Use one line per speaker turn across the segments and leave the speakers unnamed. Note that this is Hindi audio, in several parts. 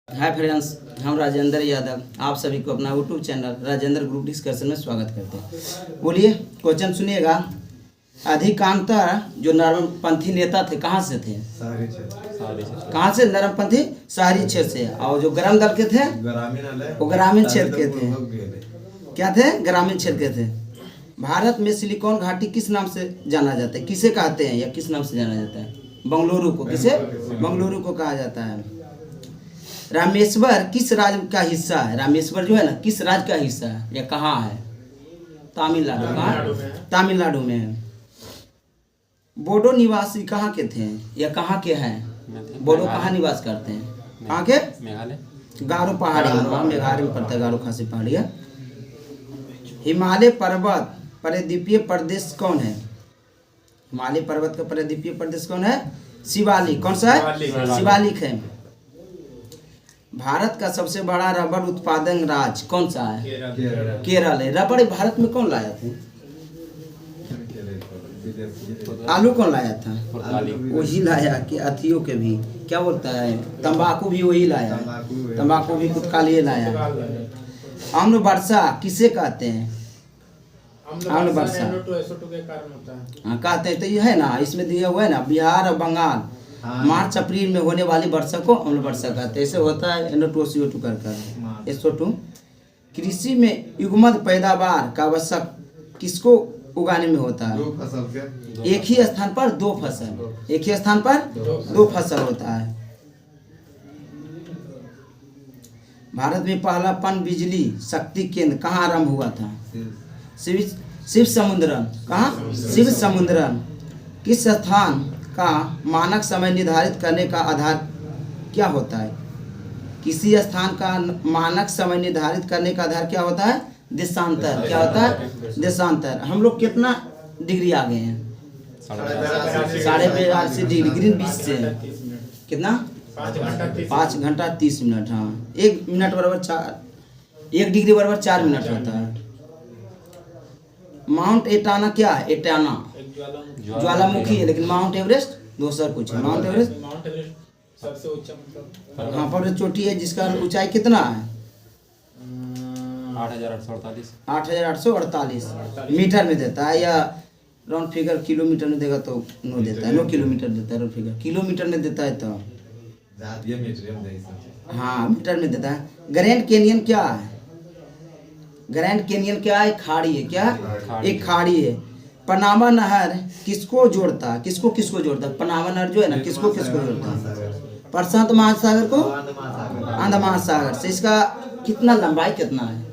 हाय फ्रेंड्स, हम राजेंद्र यादव आप सभी को अपना YouTube channel Rajendra group discussion में स्वागत करते हैं। बोलिए, क्वेश्चन सुनिएगा। अधिकांशतः जो नरमपंथी नेता थे कहाँ से थे? कहाँ से? नरमपंथी शहरी क्षेत्र से। और जो ग्राम दल के थे वो ग्रामीण क्षेत्र के थे। क्या थे? ग्रामीण क्षेत्र के थे। भारत में सिलिकॉन घाटी किस नाम से जाना जाता है? किसे कहते हैं या किस नाम से जाना जाता है? बंगलुरु को। किसे? बंगलुरु को कहा जाता है। रामेश्वर किस राज्य का हिस्सा है? रामेश्वर जो है ना, किस राज्य का हिस्सा है या कहाँ है? तमिलनाडु। कहाँ? तमिलनाडु में है। बोडो निवासी कहाँ के थे या कहाँ के हैं? बोडो कहाँ निवास करते हैं? कहाँ के?
मेघालय।
गारो पहाड़ी में, मेघालय में पड़ता है गारो खासी पहाड़ी है। हिमालय पर्वत परिद्वीपीय प्रदेश कौन है? हिमालय पर्वत का परिद्वीपीय प्रदेश कौन है? शिवालिक। कौन सा है? शिवालिक है। भारत का सबसे बड़ा रबड़ उत्पादन राज्य कौन सा है? केरल है। रबड़ भारत में कौन लाया था? आलू कौन लाया था? वही लाया कि अथियों के भी क्या बोलता है, तंबाकू भी वही लाया। तंबाकू भी पुर्तगाली लाया। अम्ल वर्षा किसे कहते हैं? अम्ल वर्षा हाँ कहते हैं। तो ये है ना, इसमें दिया हुआ है ना, बिहार और बंगाल मार्च अप्रैल में होने वाली वर्षा को अम्ल वर्षा कहते हैं। ऐसे होता है NO2 CO2 कर SO2। कृषि में युग्मन पैदावार का आवश्यक किसको उगाने में होता है? एक ही स्थान पर दो फसल। एक ही स्थान पर दो फसल होता है। भारत में पहला पन बिजली शक्ति केंद्र कहाँ आरंभ हुआ था? शिव समुद्रम। कहाँ? शिव समुद्रम। किस स्थान का मानक समय निर्धारित करने का आधार क्या होता है? किसी स्थान का मानक समय निर्धारित करने का आधार क्या होता है? देशांतर। क्या होता है? देशांतर। हम लोग कितना डिग्री आ गए हैं? 82.5 डिग्री। ग्रीन 20 से कितना? 5 घंटा 30 मिनट। हाँ, 1 मिनट बराबर 1 डिग्री बराबर 4 मिनट होता है। माउंट एटाना क्या है? एटाना ज्वालामुखी है, लेकिन माउंट एवरेस्ट दूसरा कुछ है। माउंट एवरेस्ट
सबसे ऊंचा मतलब
हाँ पर चोटी है जिसका ऊंचाई कितना है? 8,848 मीटर में देता है, या राउंड फिगर किलोमीटर में देगा तो नो देता है। 9 किलोमीटर देता है राउंड फिगर। किलोमीटर में देता है तो हाँ मीटर में देता है। ग्रैंड कैनियन क्या है? ग्रैंड कैनियन क्या है? खाड़ी है। क्या? एक खाड़ी है। पनामा नहर किसको जोड़ता है? किसको किसको जोड़ता है? पनामा नहर जो है ना, किसको किसको जोड़ता है? प्रशांत महासागर को अंडमान महासागर से। इसका कितना लंबाई कितना है?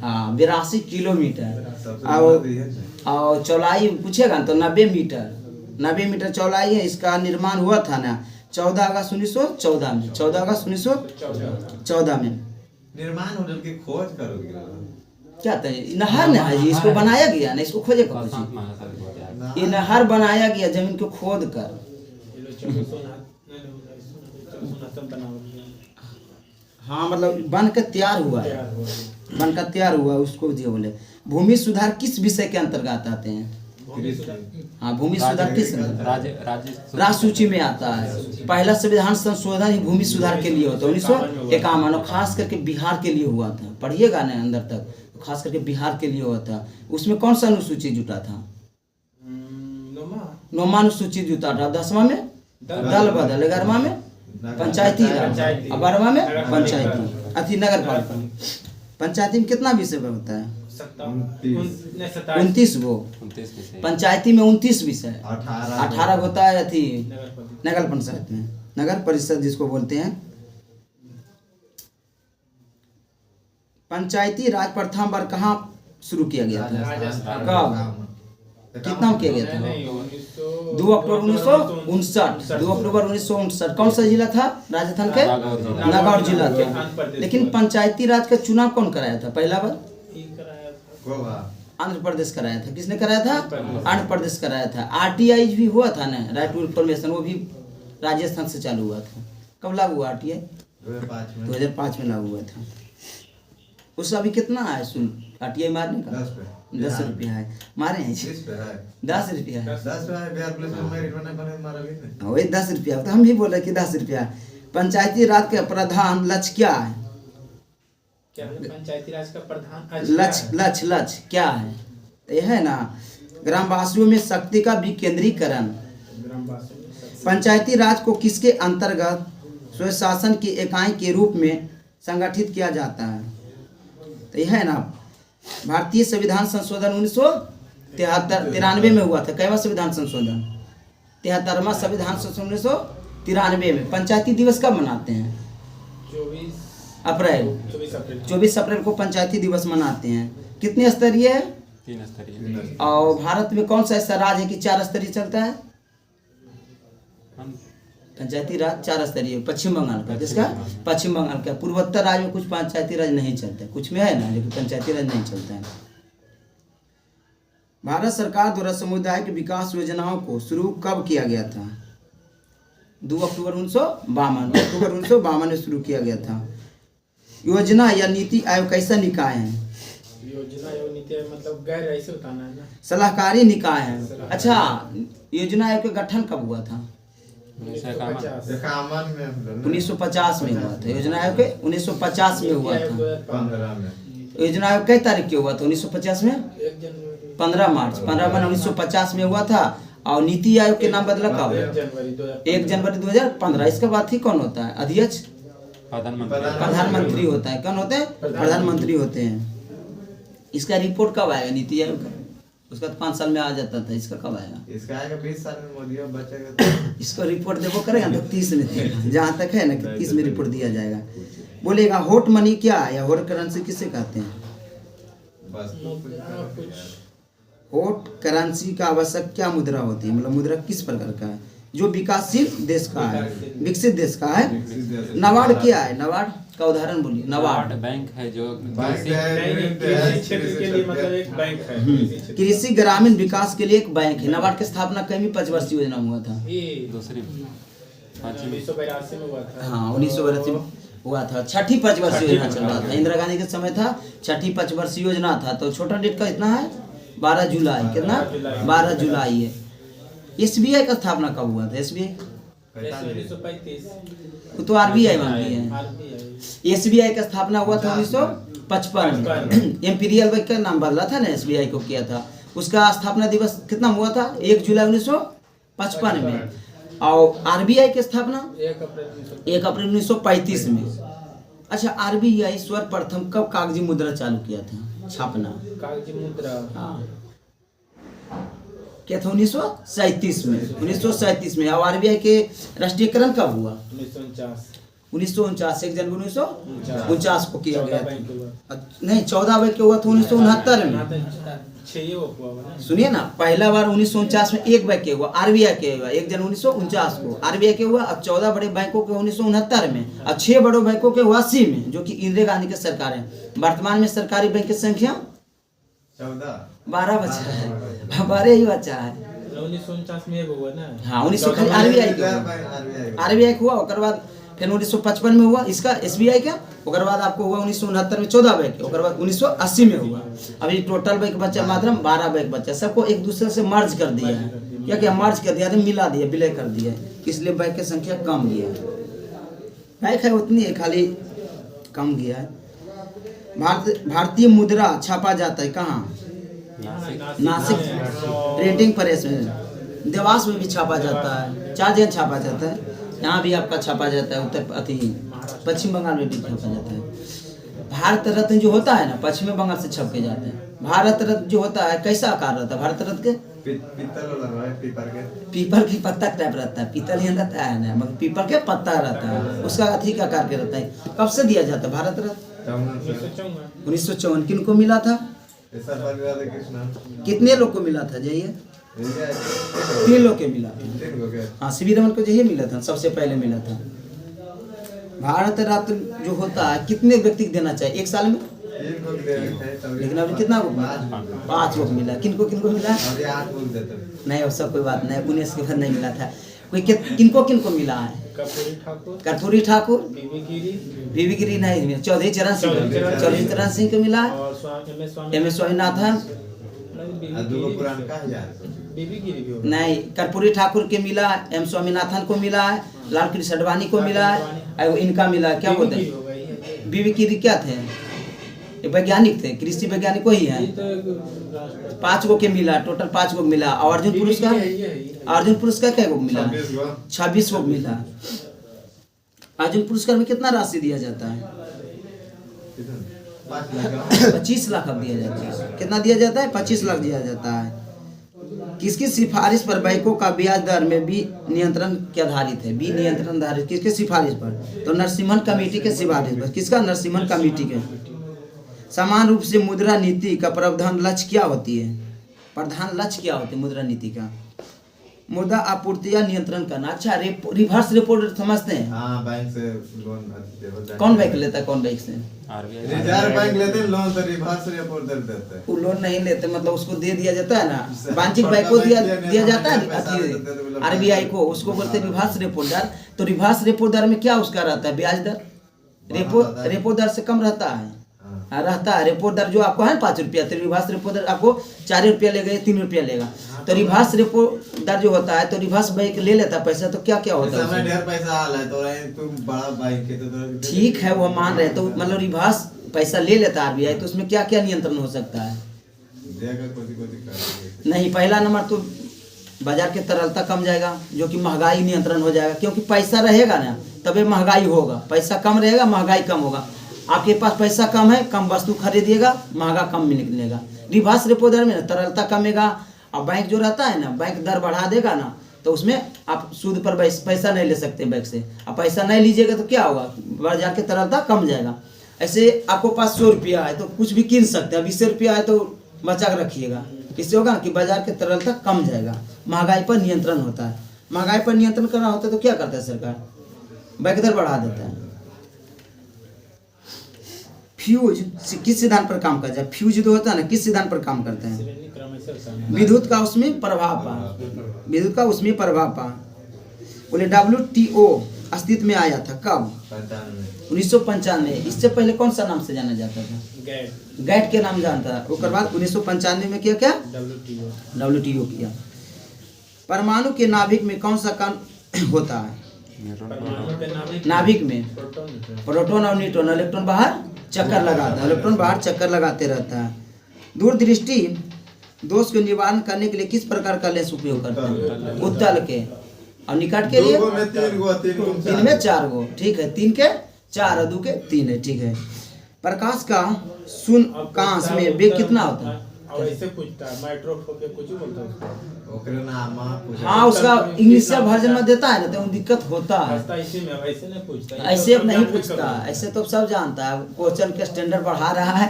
हाँ 82 किलोमीटर। और चौड़ाई पूछेगा तो 90 मीटर। 90 मीटर चौड़ाई है। इसका निर्माण हुआ था ना 14 अगस्त 1914 में। 14 अगस्त 1914 में
निर्माण होटल की खोज करोगे।
क्या था? नहर ना है जी, इसको बनाया गया ना, इसको खोजे कर। ये नहर बनाया गया जमीन को खोद कर। हाँ मतलब बन कर तैयार हुआ है। बन कर तैयार हुआ उसको जो बोले। भूमि सुधार किस विषय के अंतर्गत आते हैं? हाँ भूमि सुधार किस राज्य सूची में आता है? पहला संविधान संशोधन ही भूमि सुधार के लिए होता है 1951। खास करके बिहार के लिए हुआ था। पढ़िएगा ना अंदर तक, खास करके बिहार के लिए हुआ था। उसमें कौन सा अनुसूची जुटा था? नौमा अनुसूची जुटा था। 10वां में दल बदल, 11वां में पंचायती राज, 12वां में पंचायती अति नगर पालिका। पंचायती में कितना विषय होता है? 29 गो। पंचायती में 29 विषय। 18 होता है अति नगर पंचायत में, नगर परिषद जिसको बोलते हैं। पंचायती राज प्रथम बार कहाँ शुरू किया गया था? कब? कितना किया गया था? 2 अक्टूबर 1959। 2 अक्टूबर 1959। कौन सा जिला था? राजस्थान के नागौर जिला था। लेकिन पंचायती राज का चुनाव कौन कराया था पहला बार? आंध्र प्रदेश कराया था। किसने कराया था? आंध्र प्रदेश कराया था। RTI भी हुआ था ना, राइट टू इंफॉर्मेशन, वो भी राजस्थान से चालू हुआ था। कब लागू हुआ RTI? 2005 में लागू हुआ था। उसका अभी कितना है सुन RTI मारने का? 10 रुपया है। मारे हैं 10 रुपया है।
10 रुपया
10 रुपया। तो हम भी बोल रहे कि 10 रुपया। पंचायती राज का प्रधान लक्ष्य क्या है?
क्या है पंचायती राज का प्रधान
लक्ष्य क्या है? तो यह है ना, ग्रामवासियों में शक्ति का विकेंद्रीकरण। पंचायती राज को किसके अंतर्गत स्वशासन की इकाई के रूप में संगठित किया जाता है? तो यह है ना, भारतीय संविधान संशोधन 1993 में हुआ था। कैवा संविधान संशोधन? 73वां संविधान संशोधन 1993 में। पंचायती दिवस कब मनाते हैं? 24 अप्रैल को पंचायती दिवस मनाते हैं। कितने स्तरीय है?
3 स्तरीय।
और भारत में कौन सा ऐसा राज्य है कि 4 स्तरीय चलता है? पंचायती राज 4 स्तरीय। पश्चिम बंगाल का। किसका? पश्चिम बंगाल का। पूर्वोत्तर राज्य में कुछ पंचायती राज नहीं चलता, कुछ में है ना, लेकिन पंचायती राज नहीं चलता है। भारत सरकार द्वारा सामुदायिक विकास योजनाओं को शुरू कब किया गया था? 2 अक्टूबर 1952 में शुरू किया गया था। योजना या नीति आयोग कैसा निकाय है?
योजना एवं नीति आयोग मतलब गैर ऐसे बताना है ना,
सलाहकारी निकाय है। अच्छा, योजना आयोग का गठन कब हुआ था?
1951
में
1950 में हुआ था। योजना आयोग के 1950 में हुआ था।
15 में।
योजना आयोग कई तारीख के हुआ था 1950 में?
1 जनवरी
15 मार्च 1950 में हुआ था। और नीति आयोग के नाम बदला कब? 1 जनवरी 2015। इसके बाद ही कौन होता है? अध्यक्ष? प्रधानमंत्री होता है। कौन होते हैं? प्रधानमंत्री होते हैं। इसका रिपोर्ट कब आएगा नीति आयोग का? उसका तो 5 साल में आ जाता था, इसका कब आएगा?
इसका आएगा 20 साल में, मोदी अब बचेगा।
इसको रिपोर्ट देवो करेगा तो 30 में देगा, जहाँ तक है ना कि 30 में रिपोर्ट दिया जाएगा। बोलेगा हॉट मनी क्या है या हॉट करेंसी किसे कहते हैं? हॉट करेंसी का आवश्यक क्या मुद्रा होती है? मतलब मुद्रा किस प्रकार का है? जो विकासशील देश का है, विकसित देश का है। नाबार्ड क्या है? नाबार्ड का उदाहरण बोलिए। नाबार्ड
बैंक है जो
कृषि क्षेत्र के लिए मतलब एक बैंक है।
कृषि ग्रामीण विकास के लिए एक बैंक है। नाबार्ड की स्थापना कई पंचवर्षीय योजना में हुआ था?
दूसरी
1982 में हुआ था।
हाँ, 1982 में हुआ था। छठी पंचवर्षीय योजना चल रहा था, इंदिरा गांधी के समय था। छठी पंचवर्षीय योजना था। तो छोटा डेट का इतना है 12 जुलाई। कितना? 12 जुलाई है। एसबीआई का स्थापना कब हुआ था? एसबीआई
1935।
तो आरबीआई मांगती है। एसबीआई का स्थापना हुआ था 1955 में। इंपीरियल बैंक का नाम बदला था ना, एसबीआई को किया था। उसका स्थापना दिवस कितना हुआ था? 1 जुलाई 1955 में। और आरबीआई की स्थापना 1 अप्रैल 1935 में। अच्छा, आरबीआई सर्वप्रथम कब कागजी मुद्रा चालू किया था छापना?
कागजी मुद्रा
हाँ, क्या था? 1937 में। 1937 में। और आरबीआई के राष्ट्रीयकरण कब हुआ? 1949 1 जनवरी 1949 को किया गया था। नहीं, 14 बैंक हुआ था 1969 में। सुनिए ना, पहला बार 1949 में 1 बैंक के हुआ, आरबीआई के हुआ 1 जनवरी 1949 को आरबीआई के हुआ। अब 14 बड़े बैंकों के 1969 में और 6 बड़े बैंकों के हुआ 80 में, जो कि इंदिरा गांधी की सरकार है। वर्तमान में सरकारी बैंक की संख्या 12 बचा है। 12 ही बचा है।
1949 में हुआ ना।
हाँ, 1900 आरबीआई का हुआ। उसके बाद फिर 1955 में हुआ इसका एसबीआई का। उसके बाद आपको हुआ 1969 में 14 बैंक। उसके बाद 1980 में हुआ। अभी टोटल बैंक बचा मात्र 12 बैंक बचा। सबको एक दूसरे से मर्ज कर दिया है। क्या क्या मर्ज कर दिया? मिला दिया, विलय कर दिया, इसलिए बैंक की संख्या कम गया है। बैंक है उतनी है, खाली कम गया है। भारतीय मुद्रा छापा जाता है कहाँ? नासिक प्रिंटिंग प्रेस में। देवास में भी छापा जाता है, 4 जगह छापा जाता है। यहाँ भी आपका छापा जाता है। पश्चिम बंगाल में भी छापा जाता है। भारत रत्न जो होता है ना, पश्चिम बंगाल से छप के जाते हैं। भारत रत्न जो होता है कैसा आकार रहता है? भारत रत्न के पीपल की पत्ता टाइप रहता है। पीतल ही रहता है ना, मगर पीपल के पत्ता रहता है। उसका अथी का आकार के रहता है। कब से दिया जाता है भारत रत्न? 1954। किन को मिला था? कितने लोग को मिला था? जाइए, 3 लोग के मिला था। हाँ, सीवी रमन को यही मिला था, सबसे पहले मिला था। भारत रत्न जो होता है कितने व्यक्ति को देना चाहिए 1 साल में? लेकिन अभी कितना को? 5 लोग मिला। किनको मिला? नहीं, वो सब कोई बात नहीं। 19 के बाद नहीं मिला था। कोई किनको मिला है? कर्पूरी ठाकुर, बीबी गिरी नहीं मिला। चौधरी चरण सिंह को मिला है। M S Swaminathan.
बीबी गिरी भी होगा।
नहीं, कर्पूरी ठाकुर के मिला, एम स्वामीनाथन को मिला है, लाल कृष्ण अडवाणी को मिला है, और इनका मिला है, क्या
बीबी
बोलते
गिरी
हैं
होगा ये।
बीवी गिरी क्या थे? ये वैज्ञानिक थे, कृषि वैज्ञानिक को ही है।
ये तो राष्ट्रपति
5 गो के मिला, टोटल 5 गो मिला। और अर्जुन पुरस्कार, अर्जुन पुरस्कार क्या गो मिला? 26 गो मिला। अर्जुन पुरस्कार में कितना राशि दिया जाता है? 25 लाख अब दिया जाता है। कितना दिया जाता है? 25 लाख दिया जाता है। किसकी सिफारिश पर बैंकों का ब्याज दर में बी नियंत्रण के आधारित है? बी नियंत्रण आधारित किसके सिफारिश पर? तो नरसिम्हन कमेटी के सिफारिश पर। किसका? नरसिम्हन कमेटी के। समान रूप से मुद्रा नीति का प्रधान लक्ष्य क्या होती है? प्रधान लक्ष्य क्या होती है मुद्रा नीति का? मुद्रा आपूर्ति या नियंत्रण करना। अच्छा, रिवर्स रेपो रेट समझते हैं?
हाँ, बैंक से लोन
कौन बैंक लेता है? कौन बैंक से?
आरबीआई
रिजर्व बैंक लेते हैं लोन, तो रिवर्स रेपो दर देते हैं।
वो लोन नहीं लेते, मतलब उसको दे दिया जाता है ना, वाणिज्यिक बैंक को दिया जाता है आरबीआई को, उसको बोलते हैं रिवर्स रेपो दर। तो रिवर्स रेपो दर में क्या उसका रहता है? ब्याज दर रेपो दर से कम रहता है। रहता है रेपो दर जो आपको है 5 रुपया, तो रिवर्स रेपो दर आपको 4 रुपया लेगा या 3 रुपया लेगा। तो रिवर्स रेपो दर जो होता है, तो रिवर्स बैंक ले लेता है पैसा, तो क्या क्या होता है?
ढेर पैसा आला है तो तुम बड़ा बैंक के तो
ठीक है, वो मान रहे, तो मतलब रिवर्स पैसा ले लेता है आरबीआई, तो उसमें क्या क्या नियंत्रण हो सकता है?
देगा कोई
नहीं, पहला नंबर तो बाजार की तरलता कम जाएगा, जो कि महंगाई नियंत्रण हो जाएगा, क्योंकि पैसा रहेगा ना तभी महंगाई होगा। पैसा कम रहेगा, महंगाई कम होगा। आपके पास पैसा कम है, कम वस्तु खरीदिएगा, महंगा कम मिलेगा। रिवर्स रेपो दर में ना तरलता कमेगा, और बैंक जो रहता है ना, बैंक दर बढ़ा देगा ना, तो उसमें आप सूद पर पैसा नहीं ले सकते बैंक से। अब पैसा नहीं लीजिएगा तो क्या होगा? बाजार की तरलता कम जाएगा। ऐसे आपको पास 100 रुपया है तो कुछ भी कीन सकते हैं, 20 रुपया है तो बचा कर रखिएगा। इससे होगा कि बाजार की तरलता कम जाएगा, महंगाई पर नियंत्रण होता है। महंगाई पर नियंत्रण करना होता है तो क्या करता है सरकार? बैंक दर बढ़ा देता है। फ्यूज किस सिद्धांत पर काम करता है? फ्यूज जो होता है ना, किस सिद्धांत पर काम करते हैं?
श्रेणी क्रमशः सामने।
विद्युत का उसमें प्रभाव पा, विद्युत का उसमें प्रभाव पा। बोले WTO अस्तित्व में आया था कब? 1995। इससे पहले कौन सा नाम से जाना जाता था? गैट के नाम जानता था। उसके बाद 1995 में क्या WTO किया। परमाणु के नाभिक में कौन सा कण होता है? नाभिक में प्रोटॉन और न्यूट्रॉन। इलेक्ट्रॉन बाहर चक्कर लगाता है, इलेक्ट्रॉन बाहर चक्कर लगाते रहता है। दूरदृष्टि दोष के निवारण करने के लिए किस प्रकार का लेंस उपयोग करते हैं? उत्तल के। और निकट के लिए 3 में 4 गो। ठीक है, 3 के 4 और 2 के 3 है। ठीक है। प्रकाश का शून्याकाश में वेग कितना होता है?
और ऐसे पूछता है माइक्रोफोन कुछ बोलता है उसको।
हाँ, उसका इंग्लिश वर्जन में देता है ना, तो दिक्कत होता है।
ऐसे नहीं पूछता,
ऐसे नहीं पूछता, ऐसे तो सब जानता है। क्वेश्चन के स्टैंडर्ड बढ़ा रहा है।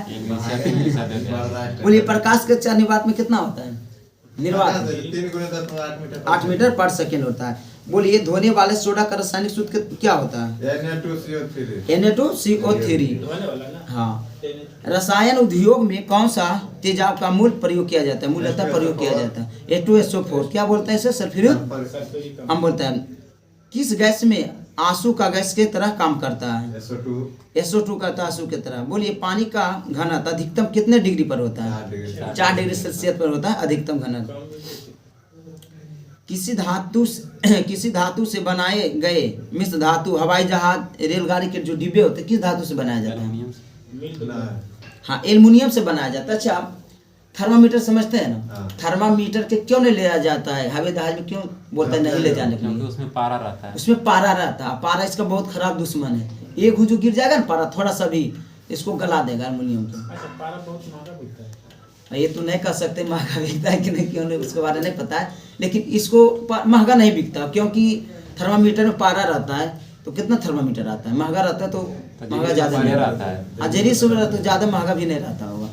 बोलिए, प्रकाश के 4 निवात में कितना होता है? निर्वात 8 मीटर पर सेकेंड होता है। बोलिए, धोने वाले सोडा का रासायनिक सूत्र क्या होता है? Na2CO3।
धोने वाला ना।
हाँ। रसायन उद्योग में कौन सा तेजाब का मूल प्रयोग किया जाता है? मूलतः प्रयोग किया जाता है H2SO4। क्या बोलते हैं इसे? सल्फ्यूरिक हम बोलते हैं। किस गैस में आंसू का गैस के तरह काम करता है? SO2 करता है आंसू की तरह। बोलिए, पानी का घनत्व अधिकतम कितने डिग्री पर होता है? 4 डिग्री सेल्सियस पर होता है अधिकतम घनत्व। किसी धातु से बनाए गए मिश्र धातु हवाई जहाज, रेलगाड़ी के जो डिब्बे होते हैं, किस धातु से बनाया जाता है? हाँ, एल्युमिनियम से बनाया जाता है। अच्छा, आप थर्मामीटर समझते हैं ना? थर्मामीटर के क्यों नहीं लिया जाता है हवाई जहाज में? क्यों बोलते हैं नहीं ले जाने के लिए?
उसमें पारा रहता है।
उसमें पारा रहता है। पारा इसका बहुत खराब दुश्मन है। एक हुजू गिर जाएगा ना पारा, थोड़ा सा भी इसको गला देगा एल्युमिनियम को।
अच्छा, पारा बहुत महंगा बिकता है।
ये तो नहीं कह सकते महंगा बिकता है कि नहीं, क्यों नहीं, उसके बारे में नहीं पता है। लेकिन इसको महंगा नहीं बिकता, क्योंकि थर्मामीटर में पारा रहता है। तो कितना थर्मामीटर आता है? महंगा रहता है तो महंगा ज़्यादा नहीं रहता है। जेरी से तो ज़्यादा महंगा भी नहीं रहता होगा,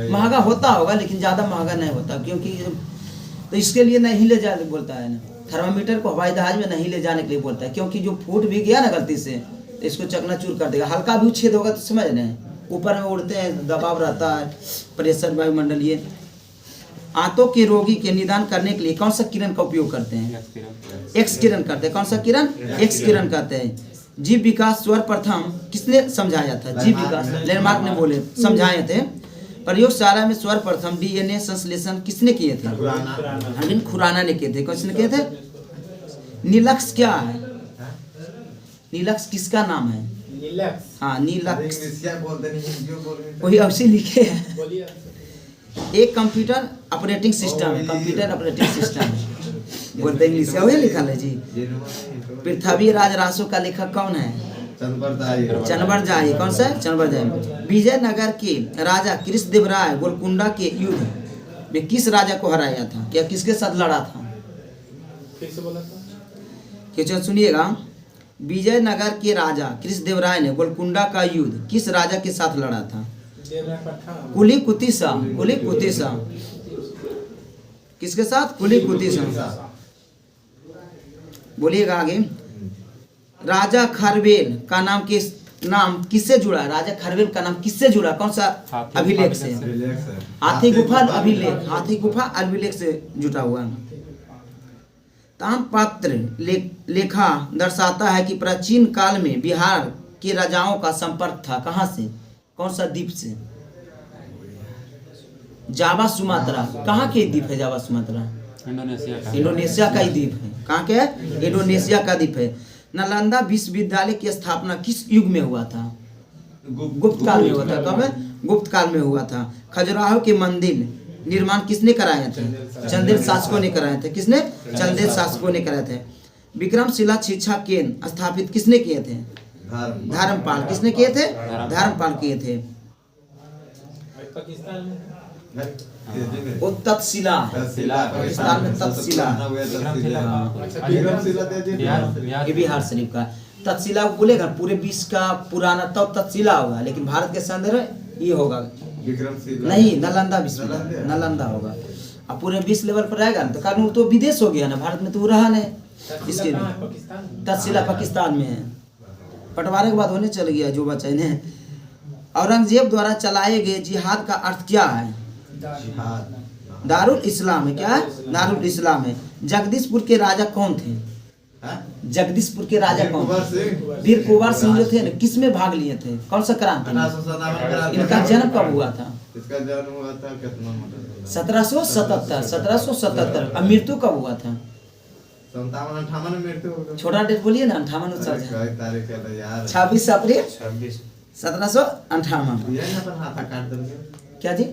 महंगा होता होगा लेकिन ज़्यादा महंगा नहीं होता। क्योंकि तो इसके लिए नहीं ले जाने बोलता है ना, थर्मामीटर को हवाई जहाज में नहीं ले जाने के लिए बोलता है। क्योंकि जो फूट भी गया ना गलती से, तो इसको चकनाचूर कर देगा। हल्का भी छेद होगा तो समझ रहे हैं, ऊपर में उड़ते हैं, दबाव रहता है, प्रेशर वायुमंडलीय। आंतों के रोगी के निदान करने के लिए कौन सा किरण का उपयोग करते हैं? एक्स किरण करते हैं। कौन सा किरण? एक्स किरण करते हैं। जीव विकास सर्वप्रथम किसने समझाया था? जीव विकास लैंडमार्क ने बोले समझाए थे। प्रयोगशाला में सर्वप्रथम DNA संश्लेषण किसने किए थे? अरविंद खुराना ने किए थे। किसने किए थे? नीलक्स क्या है? नीलक्स किसका नाम है? हाँ नीलक्स,
इंग्लिश बोलते नहीं, हिंदी बोल रहे हैं।
वही अवश्य लिखे हैं। एक कंप्यूटर ऑपरेटिंग सिस्टम है, कंप्यूटर ऑपरेटिंग सिस्टम है, बोलते इंग्लिश है, वही लिखा है जी। पृथ्वी राज रासो का लेखक कौन है? चनबरजाई। कौन सा? चनबरजाई। विजयनगर के राजा कृष्णदेवराय गोलकुंडा के युद्ध में किस राजा को हराया था या किसके साथ लड़ा था? क्वेश्चन सुनिएगा। विजयनगर के राजा कृष्णदेवराय ने गोलकुंडा का युद्ध किस राजा के साथ लड़ा था? कुली कुतिसा। कुली कुतिसा किसके साथ? कुली कुतिसा। बोलिएगा आगे। राजा खरवेल का नाम किससे जुड़ा? राजा खरवेल का नाम किससे जुड़ा? कौन सा अभिलेख से? हाथी गुफा अभिलेख। हाथी गुफा अभिलेख से जुटा हुआ है। ताम्रपत्र लेखा दर्शाता है कि प्राचीन काल में बिहार के राजाओं का संपर्क था। कहाँ से? कौन सा द्वीप से? Java Sumatra. कहाँ के द्वीप है जावा सुमात्रा? इंडोनेशिया का ही द्वीप है। कहाँ के है? इंडोनेशिया का द्वीप है। नालंदा विश्वविद्यालय की स्थापना किस युग में हुआ था? गुप्त काल में हुआ था। कब? गुप्त काल में हुआ था। खजुराहो के मंदिर निर्माण किसने कराए थे? चंदेल शासकों ने कराए थे। किसने? चंदेल शासकों ने कराए थे। विक्रमशिला शिक्षा केंद्र स्थापित किसने किए थे? धर्मपाल। किसने किए थे? धर्मपाल किए थे। वो तक्षशिला, पाकिस्तान में तक्षशिला, ये बिहार शरीफ का तक्षशिला बोलेगा। पूरे विश्व का पुराना तब तक्षशिला होगा, लेकिन भारत के संदर्भ ये होगा नहीं, नालंदा विश्वविद्यालय, नालंदा होगा। अब पूरे विश्व लेवल पर रहेगा ना, तो कारण वो तो विदेश हो गया ना, भारत में तो वो रहा नहीं। इसके लिए तक्षशिला पाकिस्तान में है। बंटवारे के बाद होने चल गया जो बचा ने। औरंगजेब द्वारा चलाए गए जिहाद का अर्थ क्या है? दारुल इस्लाम है। क्या है? दारुल इस्लाम है। जगदीशपुर के राजा कौन थे? जगदीशपुर के राजा कौन थे? वीर कुंवर सिंह जो थे ना, किस में भाग लिए थे? कौन सा क्रांति में? इनका जन्म कब हुआ था?
इसका जन्म हुआ था कितना?
1777। 1777। अब मृत्यु कब हुआ था?
57-58 में मृत्यु हो गया।
छोटा डेट बोलिए ना। 58
तारीख है यार।
26 अप्रैल 1758।
ये ना अपन हाथ काट देंगे
क्या जी?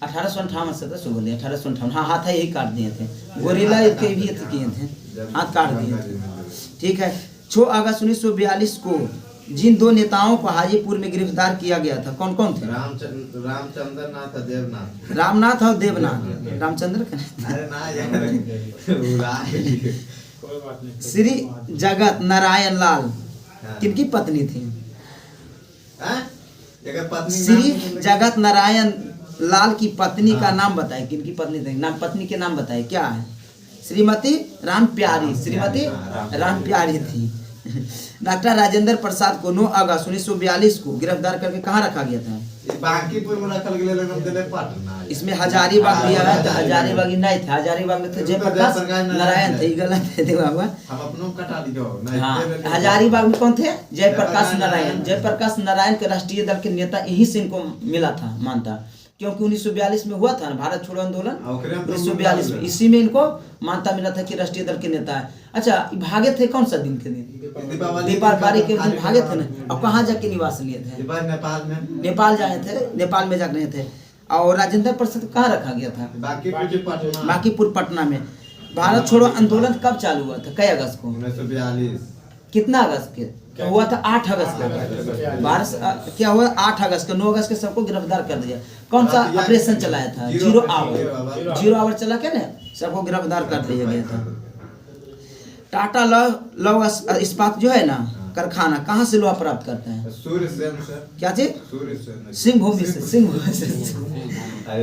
1858 से तो बोलिए 1858। हाँ हाथ यही काट दिए थे। गोरिल्ला के भी किए थे, हाथ काट दिए थे। ठीक है। 6 अगस्त 1942 को जिन 2 नेताओं को हाजीपुर में गिरफ्तार किया गया था, कौन कौन थे?
रामचंद्र नाथ और देवनाथ।
रामनाथ और देवनाथ। रामचंद्र का
अरे ना यार
श्री जगत नारायण लाल किनकी पत्नी थी? श्री जगत नारायण लाल की पत्नी का नाम बताए। किनकी पत्नी थी? नाम पत्नी के नाम बताए। क्या है? श्रीमती राम प्यारी। श्रीमती राम प्यारी थी। डॉक्टर राजेंद्र प्रसाद को 9 अगस्त 1942 को गिरफ्तार करके कहाँ रखा गया था?
बांकीपुर में रखल गेले लेकिन दिले पटना।
इसमें हजारीबाग दिया है, तो हजारीबाग नहीं थे। हजारीबाग में थे जयप्रकाश नारायण थे। गलत है देखो बाबा।
हम अपनों कटा दियो।
हाँ, हजारीबाग में कौन थे? जयप्रकाश नारायण। जयप्रकाश नारायण के राष्ट्रीय दल के नेता यहीं से इनको मिला था मानता, क्योंकि 1942 में हुआ था ना भारत छोड़ो आंदोलन। 1942 में इसी में इनको मानता मिला था कि राष्ट्रीय दल के नेता है। अच्छा, भागे थे कौन सा दिन के दिन? दीपावली के दिन भागे थे ना। और कहाँ जाके निवास लिए थे?
नेपाल में।
नेपाल जाए थे, नेपाल में जा रहे थे। और राजेंद्र प्रसाद कहाँ रखा गया था? बांकीपुर पटना में। भारत छोड़ो आंदोलन कब चालू हुआ था? कई अगस्त को?
1942।
कितना अगस्त के हुआ था? 8 अगस्त को। भारत क्या हुआ? 8 अगस्त को। 9 अगस्त के सबको गिरफ्तार कर दिया। कौन सा ऑपरेशन चलाया था? 0 आवर। 0 आवर चला के ना सबको गिरफ्तार कर दिया गया था। टाटा लौह इस्पात जो है ना कारखाना, कहाँ से लोहा प्राप्त करते हैं?
सूर्यसेन से।
क्या चीज?
सूर्यसेन।
सिंहभूमि से। सिंहभूमि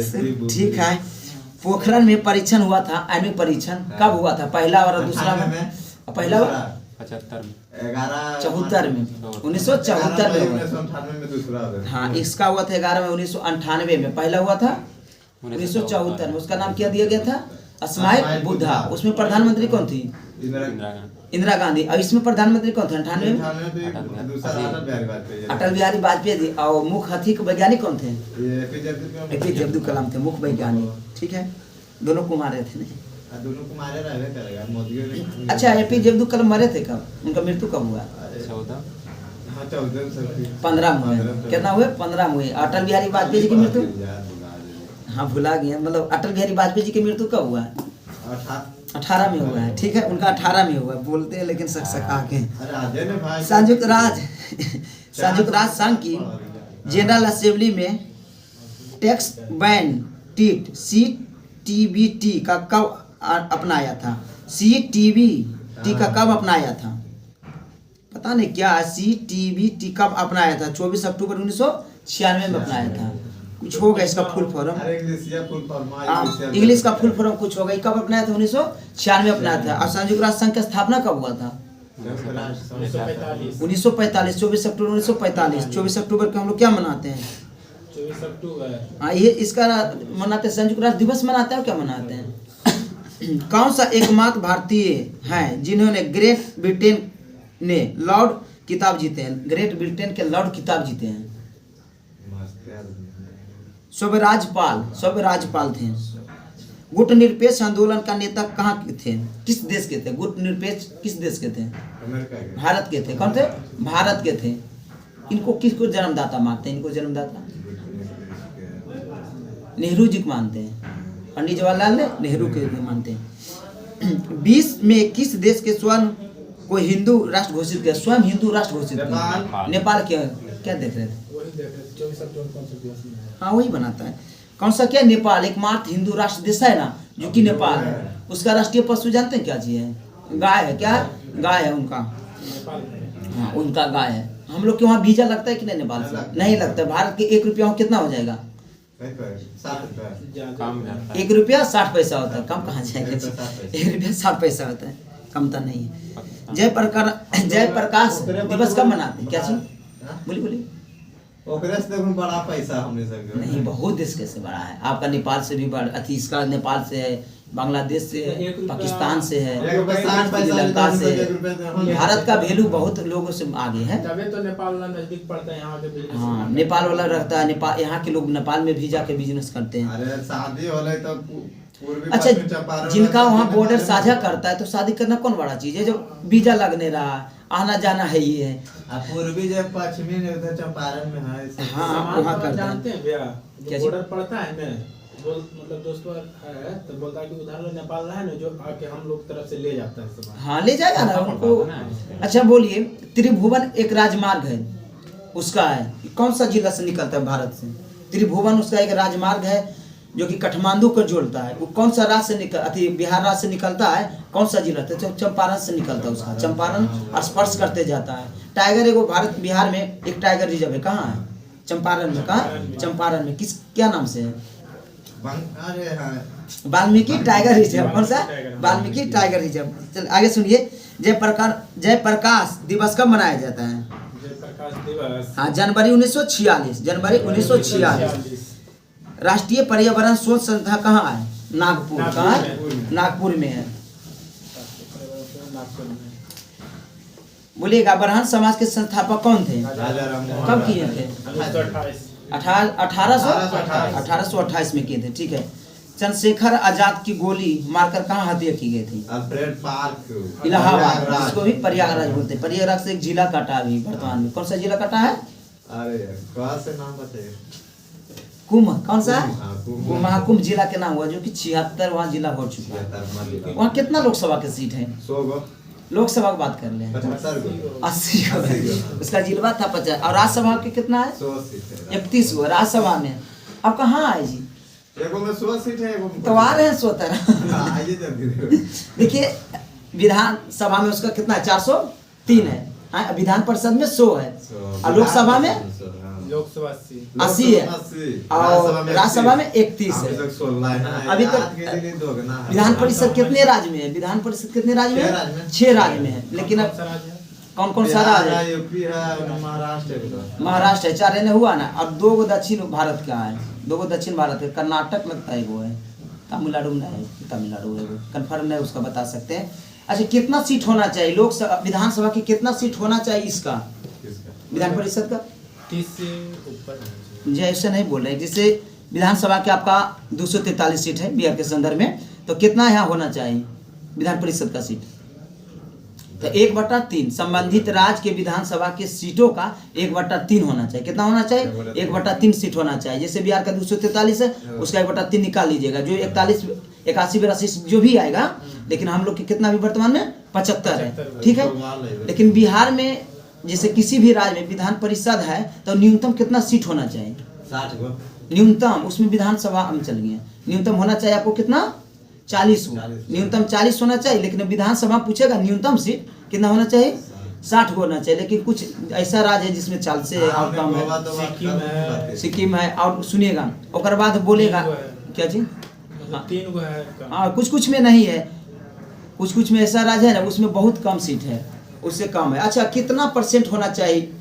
से। ठीक है। पोखरण में परीक्षण हुआ था। आण्विक परीक्षण कब हुआ था? पहला और दूसरा में? पहला
75 में।
74 में। 1974 में।
1998 में दूसरा हुआ।
हाँ, इसका हुआ था 11 में। 1998 में पहला हुआ था। 1974 में। उसका नाम क्या दिया गया था? अस्माई बुद्धा। उसमें प्रधानमंत्री कौन थी?
इंदिरा।
इंदिरा गांधी। और इसमें प्रधानमंत्री कौन थे 98 में?
98 में दूसरा अटल बिहारी वाजपेयी।
अटल बिहारी वाजपेयी जी। और मुख्य हाथी के वैज्ञानिक कौन थे?
ये एपीजे
एपीजे अब्दुल कलाम थे मुख्य वैज्ञानिक। ठीक है, दोनों को मारे थे नहीं?
दोनों को मारे रहने करेगा मोदी ने।
अच्छा, एपीजे अब्दुल कलाम मरे थे कब? उनका मृत्यु कब हुआ?
14
हाँ 14 में
15 में हुए। कितना हुए? 15 में हुए। अटल बिहारी वाजपेयी जी की मृत्यु? हाँ भुला गए, मतलब अटल बिहारी वाजपेयी जी की मृत्यु कब हुआ है? 18 में हुआ है। ठीक है, उनका 18 में हुआ है। बोलते हैं लेकिन सका के। संयुक्त राज्य संघ की जनरल असेंबली में टैक्स बैन टीट CTBT का कब अपनाया था? CTBT का कब अपनाया था? पता नहीं क्या CTBT कब अपनाया था? 24 अक्टूबर 1996 में अपनाया था। कुछ होगा इसका फुल फॉर्म? इंग्लिश का फुल फॉर्म कुछ होगा। कब अपनाया था? 1996 में अपनाया था। और संयुक्त राष्ट्र संघ की स्थापना कब हुआ था? 1945। 24 अक्टूबर 1945। 24 अक्टूबर को हम लोग क्या मनाते हैं?
24 अक्टूबर।
हाँ, ये इसका मनाते हैं, संयुक्त राष्ट्र दिवस मनाते हैं। क्या मनाते हैं? कौन सा एकमात्र भारतीय है जिन्होंने ग्रेट ब्रिटेन ने लॉर्ड किताब जीते हैं? ग्रेट ब्रिटेन के लॉर्ड किताब जीते हैं। स्वराज्यपाल थे। गुट निरपेक्ष आंदोलन का नेता कहाँ के थे? किस देश के थे? गुट निरपेक्ष किस देश के थे? भारत के थे। कौन थे? भारत के थे। इनको किसको जन्मदाता मानते हैं? इनको जन्मदाता नेहरू जी को मानते हैं। पंडित जवाहरलाल नेहरू के मानते हैं। 20 में किस देश के स्वर्ण को हिंदू राष्ट्र घोषित किया? स्वयं हिंदू राष्ट्र घोषित किया? नेपाल। क्या देख रहे थे?
वही देख रहे थे 24 अक्टूबर कौन सा दिवस में है?
हाँ वही बनाता है। कौन सा? क्या? नेपाल एकमात्र हिंदू राष्ट्र देश है ना, जो कि नेपाल है। उसका राष्ट्रीय पशु जानते हैं क्या चीज है? गाय है। क्या? गाय है उनका।
नेपाल में।
हाँ, उनका गाय है। हम लोग के वहाँ वीजा लगता है कि नहीं? नेपाल से नहीं लगता। भारत के 1 रुपया कितना हो जाएगा? 1 रुपया 60 पैसा होता है। कम कहाँ जाएगा? 1 रुपया 60 पैसा होता है, कम तो नहीं है। जयप्रकाश दिवस कब मनाते हैं? क्या चीज? बोलिए।
बड़ा पैसा हमने सब
नहीं, बहुत देश कैसे बड़ा है आपका? नेपाल से भी बड़ा अति इसका। नेपाल से है, बांग्लादेश से है, पाकिस्तान से है, श्रीलंका से है। भारत का वैल्यू बहुत लोगों से आगे है।
तभी तो नेपाल वाला नजदीक पड़ता है यहाँ के बिजनेस।
हाँ, नेपाल वाला रहता है। नेपाल, यहाँ के लोग नेपाल में भी जाके बिजनेस करते हैं।
अरे शादी होले तो
अच्छा, जिनका वहाँ बॉर्डर साझा करता है तो शादी करना कौन बड़ा चीज है? जो वीजा लगने रहा, आना जाना है ये है।
पूर्वी जब पश्चिमी ने उधर चंपारण में है।
हाँ, वहाँ करते हैं।
जानते हैं भैया,
क्या
बॉर्डर पड़ता है ना, मतलब दोस्तों है तो बोलता है कि उधर नेपाल है ना, जो आके हम लोग तरफ से ले जाता है सब।
हाँ, ले जाएगा ना उनको। अच्छा बोलिए, त्रिभुवन एक राजमार्ग है, उसका है कौन सा जिला से निकलता है भारत से? त्रिभुवन उसका एक राजमार्ग है जो कि काठमांडू को जोड़ता है। वो कौन सा राज्य से बिहार राज्य से निकलता है? कौन सा जिला? तो चंपारण से निकलता है उसका। चंपारण स्पर्श करते जाता है। टाइगर एगो भारत बिहार में एक टाइगर रिजर्व है। कहाँ है? चंपारण में। कहाँ? चंपारण में। किस क्या नाम से है? Valmiki tiger reserve. कौन सा? Valmiki tiger reserve. चल आगे सुनिए। जयप्रकाश दिवस कब मनाया जाता है?
जयप्रकाश दिवस
हाँ, जनवरी 1946। जनवरी 1946। राष्ट्रीय पर्यावरण शोध संस्था कहाँ है? नागपुर। कहाँ है? नागपुर में है। बोलिएगा, ब्राह्मण समाज के संस्थापक कौन थे? कब किए थे? 1828 में किए थे। ठीक है। चंद्रशेखर आजाद की गोली मारकर कहाँ हत्या की गई थी? इलाहाबाद, इसको भी प्रयागराज बोलते हैं। प्रयागराज से एक जिला कटा अभी वर्तमान में। कौन सा जिला कटा है? कुंभ। कौन सा? महाकुंभ जिला के नाम हुआ, जो कि 76 वहाँ जिला हो चुका है। वहाँ कितना लोकसभा के सीट है? लोकसभा की बात कर ले 80। उसका जिला था 50। और राज्यसभा के कितना है? 31 हुआ राज्यसभा में। अब कहाँ आए जी? तो आ रहे हैं 17। देखिए, विधान सभा में उसका कितना है? 403 है। हाँ, विधान परिषद में 100 है। और लोकसभा में
लोकसभा
80 है। और राज्यसभा में 31 है। अभी तक विधान परिषद कितने राज्य में है? विधान परिषद कितने राज्य में है? 6 राज्य में है। लेकिन अब कौन कौन सा राज्य है? महाराष्ट्र है। 4 ने हुआ ना। अब 2 दक्षिण भारत का है। 2 दक्षिण भारत है। कर्नाटक लगता है वो है। तमिलनाडु में है। तमिलनाडु है वो, कन्फर्म नहीं उसका बता सकते हैं। अच्छा कितना सीट होना चाहिए विधानसभा की, कितना सीट होना चाहिए इसका विधान परिषद का?
30 से ऊपर होना चाहिए।
जी ऐसे नहीं बोल रहे, जैसे विधानसभा के आपका 243 सीट है बिहार के संदर्भ में, तो कितना यहाँ होना चाहिए विधान परिषद का सीट? तो 1/3 संबंधित राज्य के विधानसभा के सीटों का 1/3 होना चाहिए। कितना होना चाहिए? 1/3 सीट होना चाहिए। जैसे बिहार का 243 है, उसका 1/3 निकाल लीजिएगा, जो 41, 81, 82 जो भी आएगा। लेकिन हम लोग के कितना भी वर्तमान में 75 है, ठीक है। लेकिन बिहार में जैसे किसी भी राज्य में विधान परिषद है तो न्यूनतम कितना सीट होना चाहिए?
60 गो
न्यूनतम, उसमें विधानसभा हम चल गए, न्यूनतम होना चाहिए आपको कितना? 40 गो, न्यूनतम 40 होना चाहिए। लेकिन विधानसभा पूछेगा न्यूनतम सीट कितना होना चाहिए? 60 को होना चाहिए। लेकिन कुछ ऐसा राज्य है जिसमें 40 से और कम है, सिक्किम है। और सुनिएगा और बाद बोलेगा क्या चीज,
3 गो है कम।
हाँ कुछ में नहीं है, कुछ में ऐसा राज्य है ना उसमें बहुत कम सीट है, उससे कम है। अच्छा कितना % होना चाहिए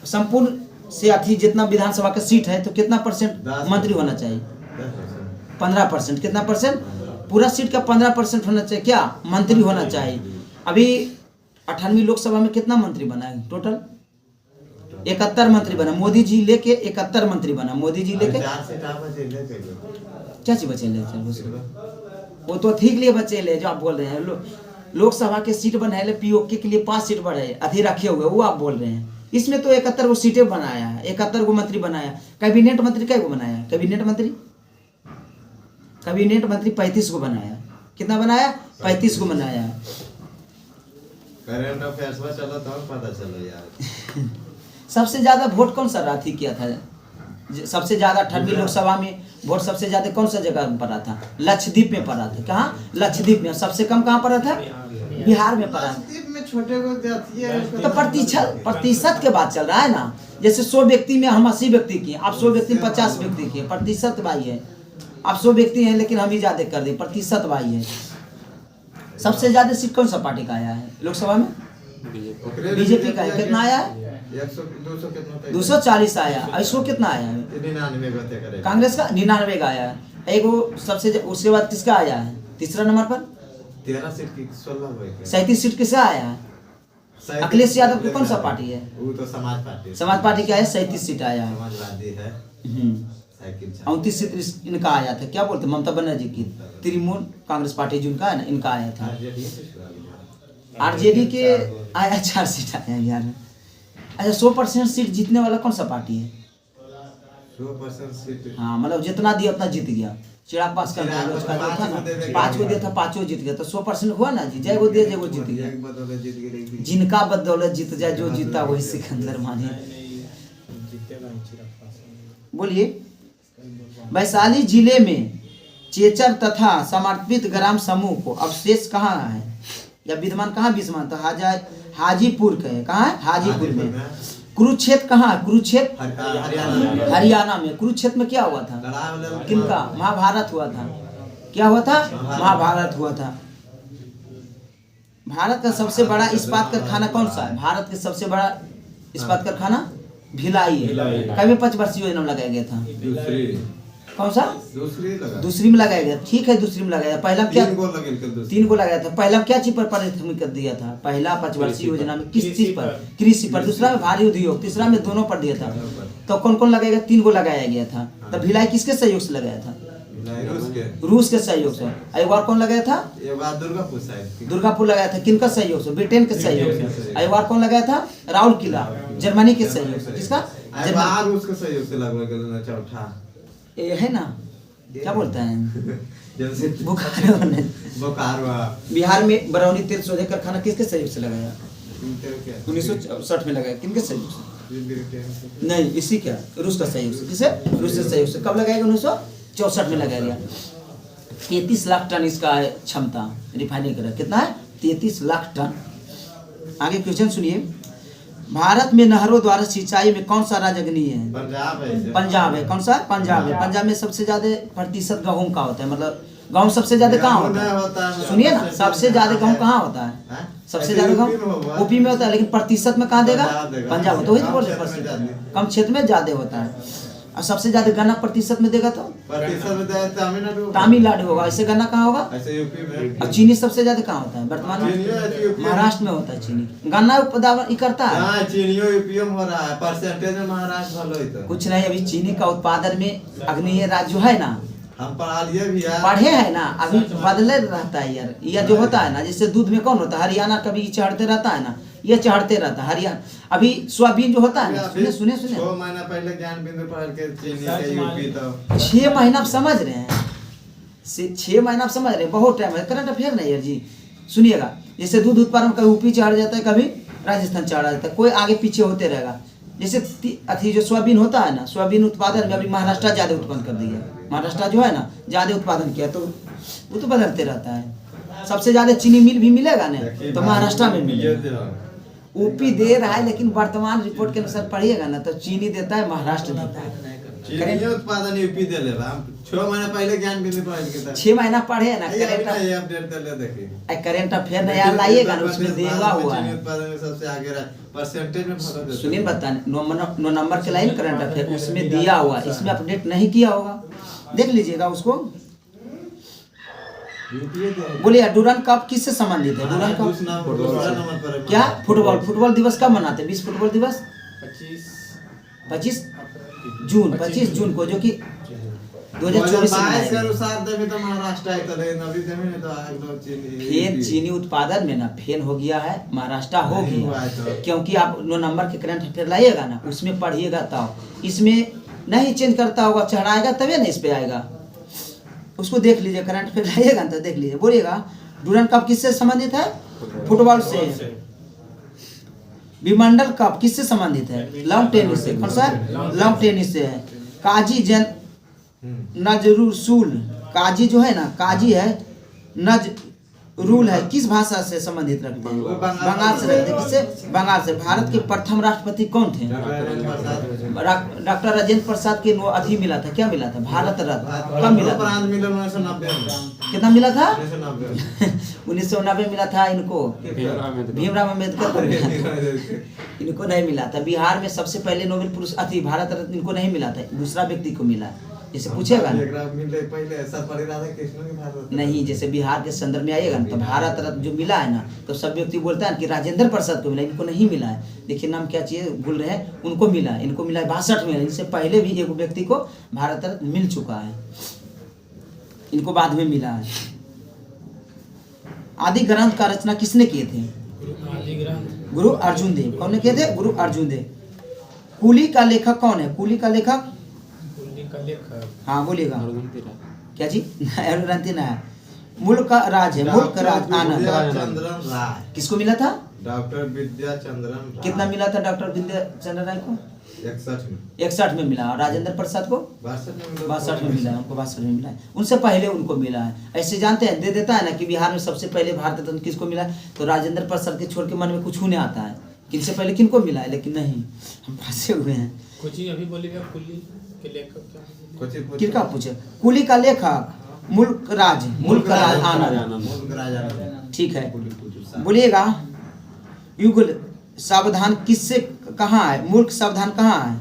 संपूर्ण से अथी जितना विधानसभा का सीट है, तो कितना % मंत्री होना चाहिए? 15%। कितना %? पूरा सीट का 15% होना चाहिए क्या? मंत्री होना चाहिए। अभी 98वीं लोकसभा में कितना मंत्री बना है टोटल? 71 मंत्री बना, मोदी जी लेके 71 मंत्री बना, मोदी जी लेके। क्या चीज बचेले? वो तो ठीक लिए बचेले जो आप बोल रहे हैं। लोकसभा के सीट बनाए पीओके के लिए 5 सीट बढ़े अभी रखे हुए, वो आप बोल रहे हैं। इसमें तो 71 गो सीटें बनाया है, 71 गो मंत्री बनाया। कैबिनेट मंत्री कै गो बनाया? कैबिनेट मंत्री 35 गो बनाया। कितना बनाया? 35 गो बनाया।
करंट अफेयर्स में चलो तो पता चलो यार।
सबसे ज्यादा वोट कौन सा राथी किया था? सबसे ज्यादा 98वीं लोकसभा में वोट सबसे ज्यादा कौन सा जगह में पड़ा था? लक्षद्वीप में पड़ा था। कहाँ? लक्षद्वीप में। सबसे कम कहाँ पड़ा था? बिहार में पड़ा।
में छोटे को जाती है
तो प्रतिशत के बात चल रहा है ना। जैसे 100 व्यक्ति में हम 80 व्यक्ति किए, आप 100 व्यक्ति में 50 व्यक्ति किए, प्रतिशत भाई है। आप 100 व्यक्ति हैं लेकिन हम ही ज्यादा कर दें, प्रतिशत भाई है। सबसे ज्यादा सीट कौन सा पार्टी का आया है लोकसभा में? बीजेपी का है। कितना आया है? 240 आया। इसको कितना आया है?
99
कांग्रेस का 99 का आया है। एक वो सबसे उसके बाद किसका आया है तीसरा नंबर पर?
13 सीट की
37 सीट किसका आया है? अखिलेश यादव की कौन सा पार्टी है?
वो तो
समाज पार्टी का है। 37 सीट आया है।
समाजवादी है।
29 सीट इनका आया था। क्या बोलते ममता बनर्जी की तृणमूल कांग्रेस पार्टी जिनका है ना, इनका आया था। आरजेडी के आया 4 सीट आया बिहार में। अच्छा 100% सीट जीतने वाला कौन सा पार्टी है?
100% सीट।
हाँ मतलब जितना दिया उतना जीत गया। चिराग पासवान का था ना, 5 को दिया था, 5 जीत गया। तो 100% हुआ ना जी। जय को दिया, जय को जीत गया। जिनका बदौलत जीत जाए, जो जीता वही सिकंदर माने। बोलिए। वैशाली जिले में चेचर तथा समर्पित ग्राम समूह को अवशेष कहाँ है या विद्यमान? कहाँ विद्यमान? तो हाजीपुर के। कहाँ है? हाजीपुर में। कुरुक्षेत्र कहाँ है? कुरुक्षेत्र हरियाणा में। कुरुक्षेत्र में क्या हुआ था? किनका? महाभारत हुआ था। क्या हुआ था? महाभारत हुआ था। भारत का सबसे बड़ा इस्पात कारखाना कौन सा है? भारत का सबसे बड़ा इस्पात कारखाना भिलाई है। कभी 5 वर्षीय योजना में लगाया गया था? कौन सा? दूसरी में लगाया गया। ठीक है, दूसरी में लगाया। पहला क्या? 3 को लगाया था। पहला क्या चीज पर प्राथमिक कर दिया था? पहला 5 वर्षीय योजना में किस चीज पर? कृषि पर। दूसरा में भारी उद्योग, तीसरा में दोनों पर दिया था। तो कौन कौन लगाएगा? 3 को लगाया गया था। तो भिलाई किसके सहयोग से लगाया था? रूस के सहयोग से। एक बार कौन लगाया था? दुर्गापुर लगाया था। किनका सहयोग से? ब्रिटेन के सहयोग से। एक बार कौन लगाया था? राउल किला जर्मनी के सहयोग से। किसका?
रूस के सहयोग से लगवा चौथा
ये है ना, क्या बोलता है
बोकारो।
बिहार में बरौनी तेल शोधक कारखाना किसके सहयोग से लगाया? 1964 में लगाया। किनके सहयोग से? नहीं, इसी क्या रूस का सहयोग से। किसे? रूस के सहयोग से। कब लगाएगा? 1964 में लगाया गया। 33 लाख टन इसका क्षमता रिफाइनरी का। कितना है? 33 लाख टन। आगे क्वेश्चन सुनिए। भारत में नहरों द्वारा सिंचाई में कौन सा राज्य अग्रणी है? पंजाब है। कौन सा? पंजाब है। पंजाब में सबसे ज्यादा प्रतिशत गेहूं का होता है, मतलब गेहूं सबसे ज्यादा कहाँ होता है? सुनिए ना, सबसे ज्यादा गेहूं कहाँ होता है? सबसे ज्यादा गेहूं यूपी में होता है, लेकिन प्रतिशत में कहाँ देगा? पंजाब। तो वही बोल रहे कम क्षेत्र में ज्यादा होता है। और सबसे ज्यादा गन्ना प्रतिशत में देगा तो
प्रतिशत में तो तमिलनाडु
तमिलनाडु होगा। ऐसे गन्ना कहाँ होगा?
ऐसे यूपी में
और चीनी सबसे ज्यादा कहाँ होता है वर्तमान
चीनी है यूपी
में? महाराष्ट्र में होता है चीनी। गन्ना उत्पादन करता है
हाँ चीनियो यूपीओ में हो रहा है, परसेंटेज में महाराष्ट्र भलो ही तो
कुछ नहीं। अभी चीनी का उत्पादन में अग्रणीय राज्य जो है ना,
हम पढ़ा लिए भी यार।
पढ़े है ना, अभी बदले रहता है यार। यह जो होता है ना, जैसे दूध में कौन होता है, हरियाणा कभी चढ़ते रहता है ना, ये चढ़ते रहता है हरियाणा। अभी सोयाबीन जो होता है ना, सुने सुने सुने
6 महीना पहले ज्ञान बिंदु पढ़ के चीनी के यूपी तो
6 महीना आप समझ रहे हैं, 6 महीना आप समझ रहे हैं, बहुत टाइम है। करंट अफेयर नहीं यार जी, सुनिएगा। जैसे दूध उत्पादन कभी यूपी चढ़ जाता है, कभी राजस्थान चढ़ जाता है, कोई आगे पीछे होते रहेगा। जैसे अथी जो सोयाबीन होता है ना, सोयाबीन उत्पादन में अभी महाराष्ट्र ज्यादा उत्पन्न कर दिया। महाराष्ट्र जो है ना ज्यादा उत्पादन किया, तो वो तो बदलते रहता है। सबसे ज्यादा चीनी मिल भी मिलेगा ना तो महाराष्ट्र में मिलेगा। यूपी दे रहा है, लेकिन वर्तमान रिपोर्ट के अनुसार पढ़िएगा ना तो चीनी देता है, महाराष्ट्र देता है।
चीनी उत्पादन यूपी दे ले हम 6 महीना पहले ज्ञान बिंदु पढ़ के था।
6 महीना पढ़े ना
करेंट अपडेट कर ले देखिए।
करेंट अफेयर नया लाइएगा ना, उसमें देवा हुआ
चीनी
है।
उत्पादन में सबसे आगे रहा, परसेंटेज में भलो देते।
सुनिए बताने 9 नंबर के लाइन करंट अफेयर उसमें दिया हुआ है, इसमें अपडेट नहीं किया होगा, देख लीजिएगा उसको। बोलिए डूरन कप किससे संबंधित है? डूरन कप
दूसरा नंबर पर
क्या? फुटबॉल दिवस कब मनाते हैं? विश्व फुटबॉल दिवस
25
25 जून को, जो कि 2024 में
22 के
मनाया।
अनुसार देवे तो महाराष्ट्र है, तो लेकिन अभी देवे नहीं तो एकदम
फेन चीनी उत्पादन में ना फेन हो गया है, महाराष्ट्र हो
नहीं हुआ
गया।
है तो।
क्योंकि आप 9 नंबर के करंट अफेयर लाइएगा ना, उसमें पढ़िएगा तब। इसमें नहीं चेंज करता होगा, चढ़ाएगा तभी ना इस पे आएगा। उसको देख लीजिए, करंट अफेयर लाइएगा ना तो देख लीजिए। बोलिएगा डूरन कप किससे संबंधित है? फुटबॉल से। विमंडल कप किससे संबंधित है? लॉन्ग टेनिस से। कौन सा? लॉन्ग टेनिस से है। काजी जन नजरुल, काजी जो है ना, काजी है, नजरुल है, किस भाषा से संबंधित रखते हैं? बंगाल से रखते हैं। किससे? बंगाल से। भारत के प्रथम राष्ट्रपति कौन थे? डॉक्टर राजेंद्र प्रसाद के अथी मिला था, क्या मिला था? भारत रत्न। कब मिला था?
1990 में।
कितना मिला था?
1990
1990 मिला था इनको, भीमराव अम्बेडकर को मिला था। इनको नहीं मिला था। बिहार में सबसे पहले नोबेल पुरस्कार अथी भारत रत्न इनको नहीं मिला था, दूसरा व्यक्ति को मिला। जैसे पूछेगा ना,
पहले सर्वपल्ली राधाकृष्णन के भारत रत्न।
नहीं, जैसे बिहार के संदर्भ में आइएगा ना तो भारत रत्न जो मिला है ना, तो सब व्यक्ति बोलता है कि राजेंद्र प्रसाद को मिला, इनको नहीं मिला है। देखिए नाम क्या चाहिए बोल रहे हैं, उनको मिला है। इनको मिला है 62 में। इनसे पहले भी एक व्यक्ति को भारत रत्न मिल चुका है, इनको बाद में मिला है। आदि ग्रंथ का रचना किसने किए थे? गुरु अर्जुन देव। कौन ने किए थे? गुरु अर्जुन देव। कुली का लेखक कौन है? कुली का लेखक? हाँ बोलिएगा। क्या जी? अनुरंती ना है। मुल्क का राज है, मुल्क राज आनंद।
चंद्रन राय।
किसको मिला था?
डॉक्टर विद्या चंद्रन राय।
कितना मिला था डॉक्टर विद्या चंद्र राय को?
61 में।
61 में मिला। और राजेंद्र प्रसाद को 62 में मिला। उनको 62 में मिला है। उनसे पहले उनको मिला है। ऐसे जानते हैं, दे देता है ना कि बिहार में सबसे पहले भारत रत्न किसको मिला है, तो राजेंद्र प्रसाद के छोड़ के मन में कुछ नहीं आता है किनसे पहले किनको मिला है, लेकिन नहीं, हम फंसे हुए हैं।
कुछ ही अभी बोलिएगा कुली के लेखक क्या?
किसका पूछे? कुली का लेखक मुल्क राज आनंद।
मुल्क राज आनंद।
ठीक है, बोलिएगा युगल सावधान किससे कहाँ है? मुल्क सावधान कहाँ है?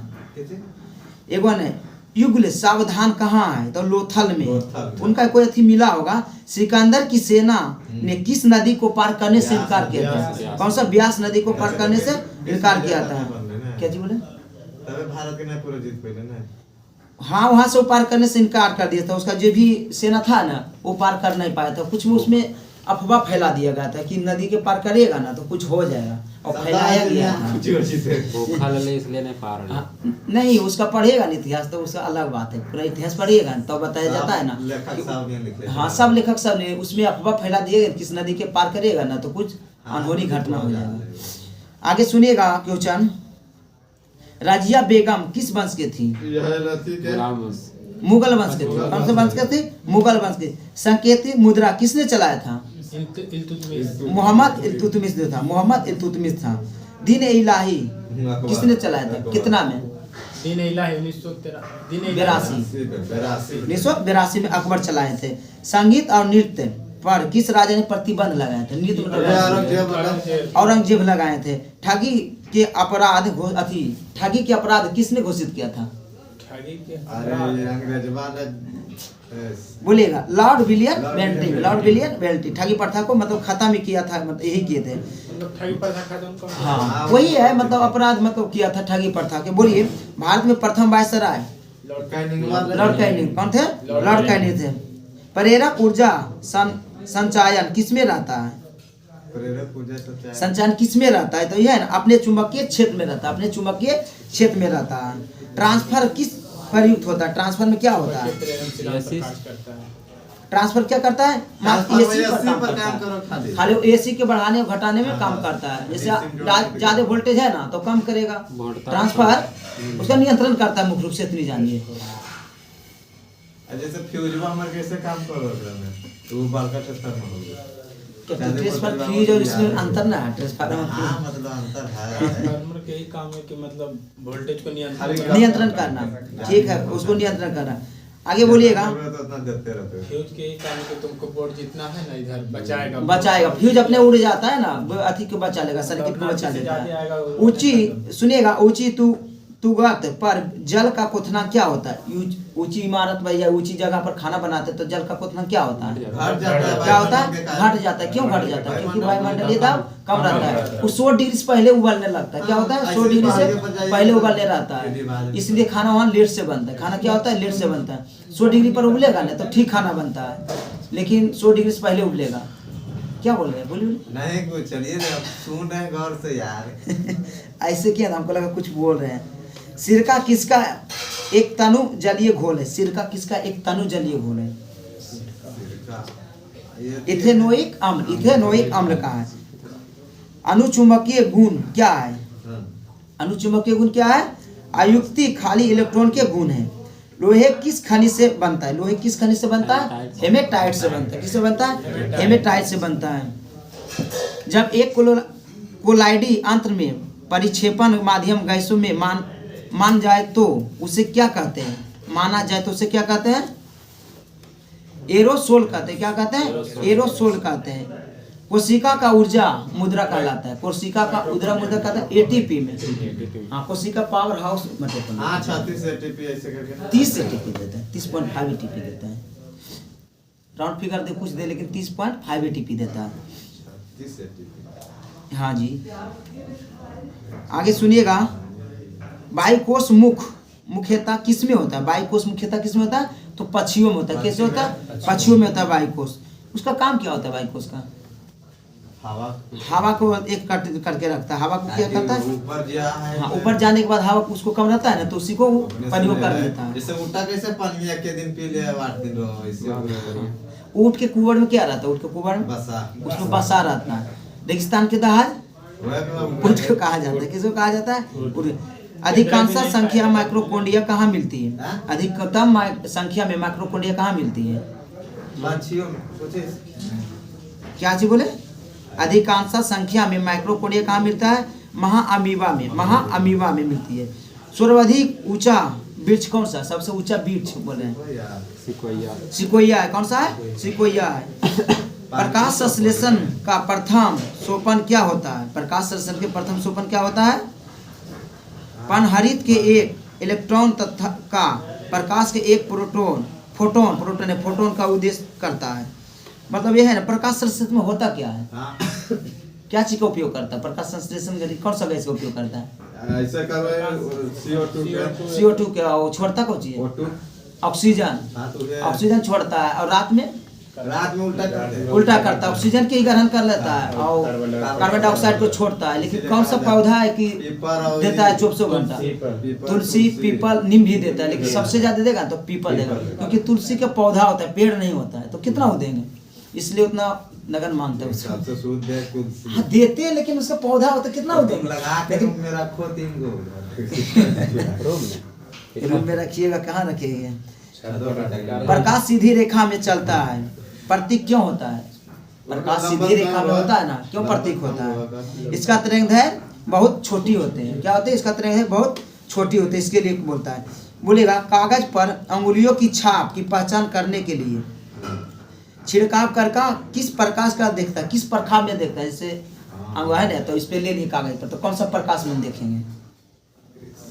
एगो ने युगल सावधान कहाँ है? तो लोथल में। उनका कोई अथी मिला होगा। सिकंदर की सेना ने किस नदी को पार करने से इनकार किया था? कौन सा? ब्यास नदी को पार करने से इनकार किया था। क्या जी बोले?
तबे भारत के नहीं पूरा जीत पहले ना।
हाँ, वहां से वो पार करने से इनकार कर दिया था। उसका जो भी सेना था ना, वो पार कर नहीं पाया था। कुछ में उसमें अफवाह फैला दिया गया था कि नदी के पार करिएगा ना तो कुछ हो जाएगा, और फैलाया गया था।
इसलिए नहीं पार रहे।
हाँ, नहीं, उसका पढ़िएगा ना इतिहास तो उसका अलग बात है। पूरा इतिहास पढ़िएगा ना तो बताया जाता है ना।
लेखक साहब ने लिखे।
हाँ, सब लेखक सब ने उसमें अफवाह फैला दिए किस नदी के पार करिएगा ना तो कुछ अनहोनी घटना हो जाएगा। आगे सुनिएगा क्वेश्चन। राजिया बेगम किस वंश के थी? मुगल वंश के थे। कौन से वंश के थे? मुगल वंश के। संकेती मुद्रा किसने चलाया था? मोहम्मद इल्तुतमिश जो था, मोहम्मद इल्तुतमिश था। दीन इलाही किसने चलाया था? कितना में?
दीन इलाही
1982 में अकबर चलाए थे। संगीत और नृत्य पर किस राजा ने प्रतिबंध लगाया था? नृत्य मतलब औरंगजेब लगाए थे। ठगी के अपराध किसने घोषित किया था?
ठगी के
अरे अंग्रेजवा ने
बोलिएगा lord William Bentinck, lord William Bentinck ठगी प्रथा को मतलब खत्म ही किया था, मतलब यही किए थे।
मतलब ठगी प्रथा खत्म कर
हाँ वही है, मतलब अपराध मतलब किया था ठगी प्रथा के। बोलिए भारत में प्रथम वायसराय
लॉर्ड
लॉर्ड कैनिंग कौन थे? लॉर्ड कैनिंग थे। प्रेरक ऊर्जा संचायन किसमें रहता है?
प्रेरक ऊर्जा सच्चाई
संचालन किसमें रहता है? तो यह है ना, अपने चुंबकीय क्षेत्र में रहता है, अपने चुंबकीय क्षेत्र में रहता है। ट्रांसफर किस पर युक्त होता है? ट्रांसफर में क्या होता है?
करता है।
ट्रांसफर क्या करता है?
ट्रांसफर
एसी पर
AC
काम
पर
करता
काम
है।
करो खाली।
खाली एसी के बढ़ाने और घटाने में काम करता है। जैसे ज्यादा वोल्टेज है ना तो कम करेगा।
बढ़ता
ट्रांसफर उसका नियंत्रण करता है मुख्य रूप से, इतनी जानिए।
जैसे फ्यूजवा हमर कैसे काम कर रहा है तो बड़का ट्रांसफार्मर हो गया।
ट्रांसफर फ्यूज और इसमें अंतर ना है। ट्रांसफार्मर
हाँ मतलब अंतर है।
ट्रांसफार्मर के ही काम है कि मतलब वोल्टेज को नियंत्रण
नियंत्रण करना, ठीक है, उसको नियंत्रण करना। आगे बोलिएगा।
तो उतना देते रहते हैं।
फ्यूज के ही काम है कि तुमको बोर्ड जितना है ना इधर बचाएगा
बचाएगा, फ्यूज अपने उड़ जाता है ना, वो अति को बचा लेगा, सर्किट को बचा लेता है। ऊंची सुनिएगा, ऊंची तुगत पर जल का क्वथना क्या होता है? ऊंची इमारत पर या ऊंची जगह पर खाना बनाते तो जल का क्वथना क्या होता है?
घट जाता है।
क्या होता है? घट जाता है। क्यों घट जाता है? क्योंकि वायुमंडलीय दाब कम रहता है। वो 100 डिग्री से पहले उबलने लगता है। क्या होता है? 100 डिग्री से पहले उबलने रहता है, इसलिए खाना वहाँ लेट से बनता है। खाना क्या होता है? लेट से बनता है। 100 डिग्री पर उबलेगा ना तो ठीक खाना बनता है, लेकिन 100 डिग्री से पहले उबलेगा। क्या बोल रहे हैं? बोलिए।
नहीं कुछ चलिए ना, सुन रहे हैं गौर से यार।
ऐसे किया, हमको लगा कुछ बोल रहे हैं। सिरका किसका एक तनु जलीय घोल है? सिरका किसका एक तनु जलीय घोल है? इथेनोइक अम्ल, इथेनोइक अम्ल का है। अनुचुंबकीय गुण क्या है? अनुचुंबकीय गुण क्या है? अयुक्ति खाली इलेक्ट्रॉन के गुण है। लोहे किस खनिज से बनता है? लोहे किस खनिज से बनता है? हेमेटाइट से बनता है। किससे बनता है? हेमेटाइट से बनता है। जब एक कोलाइडी अंतर में परिक्षेपण माध्यम गैसों में मान जाए तो उसे क्या कहते हैं? माना जाए तो उसे क्या कहते हैं? एरोसोल कहते हैं। क्या कहते हैं? एरोसोल कहते हैं। कोशिका का ऊर्जा मुद्रा कहलाता है। कोशिका का ऊर्जा मुद्रा कहता है एटीपी में। हाँ, कोशिका पावर हाउस मतलब
हाँ 36 एटीपी ऐसे करके
30 एटीपी देता है, 30.5 एटीपी देता है। राउंड फिगर दे कुछ दे, लेकिन 30.5 एटीपी देता है।
30 एटीपी।
हाँ जी, आगे सुनिएगा। वायुकोश मुख्यतः किस में होता है? वायुकोश मुख्यतः किस में होता है? तो पक्षियों में होता है। कैसे होता है? पक्षियों में होता है वायुकोश। उसका काम क्या होता है वायुकोश का? हवा को एक करके रखता है। हवा को क्या करता है?
ऊपर जा है।
हाँ, ऊपर जाने के बाद हवा उसको कम रहता है ना, तो उसी को प्रयोग कर देता है।
जैसे उल्टा कैसे पानी के दिन पी ले 8 दिन रहो इससे।
ऊँट के कुबड़ में क्या रहता है? ऊँट के कुबड़ में
बसा
उसमें बसा रहता है। रेगिस्तान के दहाड़ ऊँट को कहा जाता है। किसको कहा जाता है? अधिकांश संख्या माइक्रोकोन्डिया कहाँ मिलती है? अधिकतम संख्या में माइक्रोकोन्डिया कहाँ मिलती है?
मच्छियों में सोचे
क्या चीज बोले? अधिकांश संख्या में माइक्रोकोन्डिया कहाँ मिलता है? महाअमीबा में। महाअमीबा में मिलती है। सर्वाधिक ऊंचा वृक्ष कौन सा? सबसे ऊंचा वृक्ष बोले हैं सिकोया है। कौन सा है? सिकोया है। प्रकाश संश्लेषण का प्रथम सोपान क्या होता है? प्रकाश संश्लेषण के प्रथम सोपान क्या होता है? पनहरित के एक इलेक्ट्रॉन तथा का प्रकाश के एक फोटोन का उद्देश्य करता है। मतलब यह है ना, प्रकाश संश्लेषण में होता क्या है? क्या चीज का उपयोग करता है? प्रकाश संश्लेषण कौन सा गैस का उपयोग करता है?
ऐसा कर
CO2 क्या वो छोड़ता कौन चीज है? ऑक्सीजन। ऑक्सीजन छोड़ता है और रात में उल्टा करता है। ऑक्सीजन के ही ग्रहण कर लेता है और कार्बन डाइऑक्साइड को छोड़ता है। लेकिन कौन सा पौधा है कि देता है 24 घंटा? तुलसी, पीपल, नीम भी देता है, लेकिन सबसे ज्यादा देगा तो पीपल देगा, क्योंकि तुलसी का पौधा होता है, पेड़ नहीं होता है। तो कितना वो देंगे? इसलिए उतना नगन मानते हैं उसको। हाँ देते हैं, लेकिन उसका पौधा होता है, कितना वो देंगे? लेकिन
मेरा खो 3 गो
रूम में रखिएगा, कहाँ रखेंगे? प्रकाश सीधी रेखा में चलता है, प्रतीक क्यों होता है? प्रकाश सीधी रेखा में होता है ना, क्यों प्रतीक होता है? इसका तरंगदैर्घ्य बहुत छोटी होते हैं। क्या होते हैं? इसका तरंगदैर्घ्य बहुत छोटी होती है, इसके लिए बोलता है। बोलेगा कागज पर अंगुलियों की छाप की पहचान करने के लिए छिड़काव करका किस प्रकाश का देखता है? किस प्रकाश में देखता है? जैसे अंगूठा है ना, तो इस पे ले लिए कागज पर, तो कौन सा प्रकाश में देखेंगे?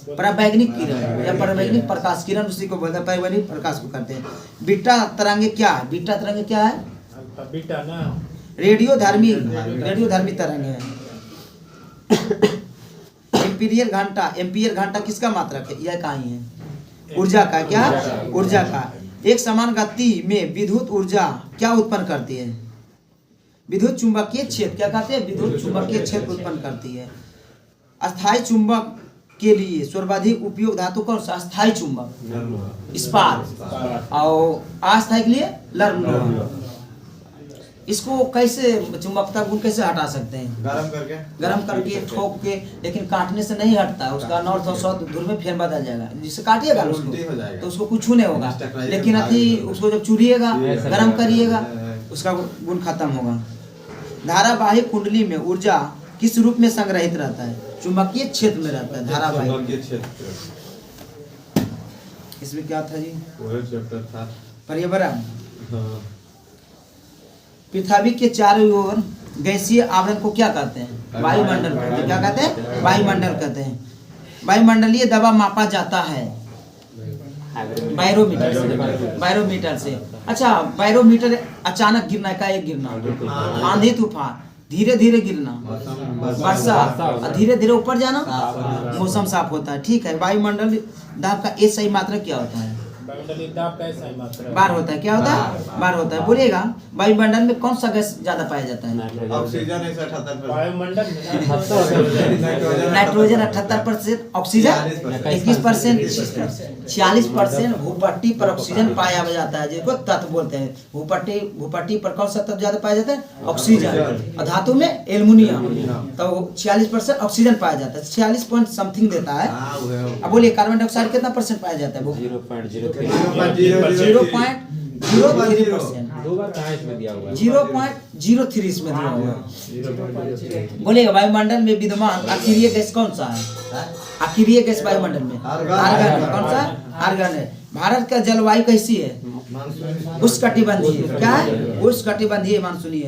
पराबैंगनी किरण या पराबैंगनी प्रकाश किरण उसी को बोलते हैं, पराबैंगनी प्रकाश को करते हैं। बीटा तरंगे क्या है? बीटा तरंगे क्या है?
बीटा ना
रेडियोधर्मी तरंग है। एम्पियर घंटा किसका मात्रक है? यह कहाँ है? ऊर्जा का। क्या? ऊर्जा का। एक समान गति में विद्युत ऊर्जा क्या उत्पन्न करती है? विद्युत चुंबकीय क्षेत्र। क्या कहते हैं? विद्युत चुंबकीय क्षेत्र उत्पन्न करती है। अस्थायी चुंबक के लिए सर्वाधिक उपयोग धातु कौन सा? अस्थायी चुंबक इस्पात, और अस्थायी के लिए लर्म लोहा। इसको कैसे चुंबकता गुण कैसे हटा सकते हैं? गरम करके ठोक के, लेकिन काटने से नहीं हटता है। उसका नॉर्थ और साउथ दूर में फेर बदल जाएगा। जिससे काटिएगा ना उसको तो उसको कुछ नहीं होगा, लेकिन अति उसको जब चूरिएगा, गरम करिएगा, उसका गुण खत्म होगा। धारावाहिक कुंडली में ऊर्जा किस रूप में संग्रहित रहता है? चुंबकीय क्षेत्र में रहता है धारावाहिक। इसमें क्या था जी? पर्यावरण। पृथ्वी के चारों ओर गैसीय आवरण को क्या कहते हैं? वायुमंडल कहते हैं। क्या कहते हैं? वायुमंडल कहते हैं। वायुमंडलीय दबाव मापा जाता है बैरोमीटर से। अच्छा, बैरोमीटर अचानक गिरना का एक गिरना, आंधी तूफान, धीरे धीरे गिरना, वर्षा, धीरे धीरे ऊपर जाना, मौसम साफ होता है। ठीक है। वायुमंडल दाब का एक सही मात्रा क्या होता है? बार होता है। क्या होता है? बार होता है। बोलिएगा, वायुमंडल में कौन सा गैस ज्यादा पाया जाता है?
ऑक्सीजन
नाइट्रोजन 78%, ऑक्सीजन 21%, 46% भूपट्टी पर ऑक्सीजन पाया जाता है, जिसको तत्व बोलते हैं। भूपट्टी पर कौन सा तत्व ज्यादा पाया जाता है? ऑक्सीजन। और धातु में एल्युमिनियम, तो 46% ऑक्सीजन पाया जाता है। 46 पॉइंट समथिंग देता है। अब बोलिए, कार्बन डाइऑक्साइड कितना परसेंट पाया जाता है?
0.03%
0.03 इसमें दिया हुआ है। बोलिएगा, वायुमंडल में विद्यमान अकीरिय गैस कौन सा है? अकीरिय गैस वायुमंडल में आर्गन। कौन सा? आर्गन है। भारत का जलवायु कैसी है? उष्णकटिबंधीय। क्या है? उष्णकटिबंधीय मानसूनी।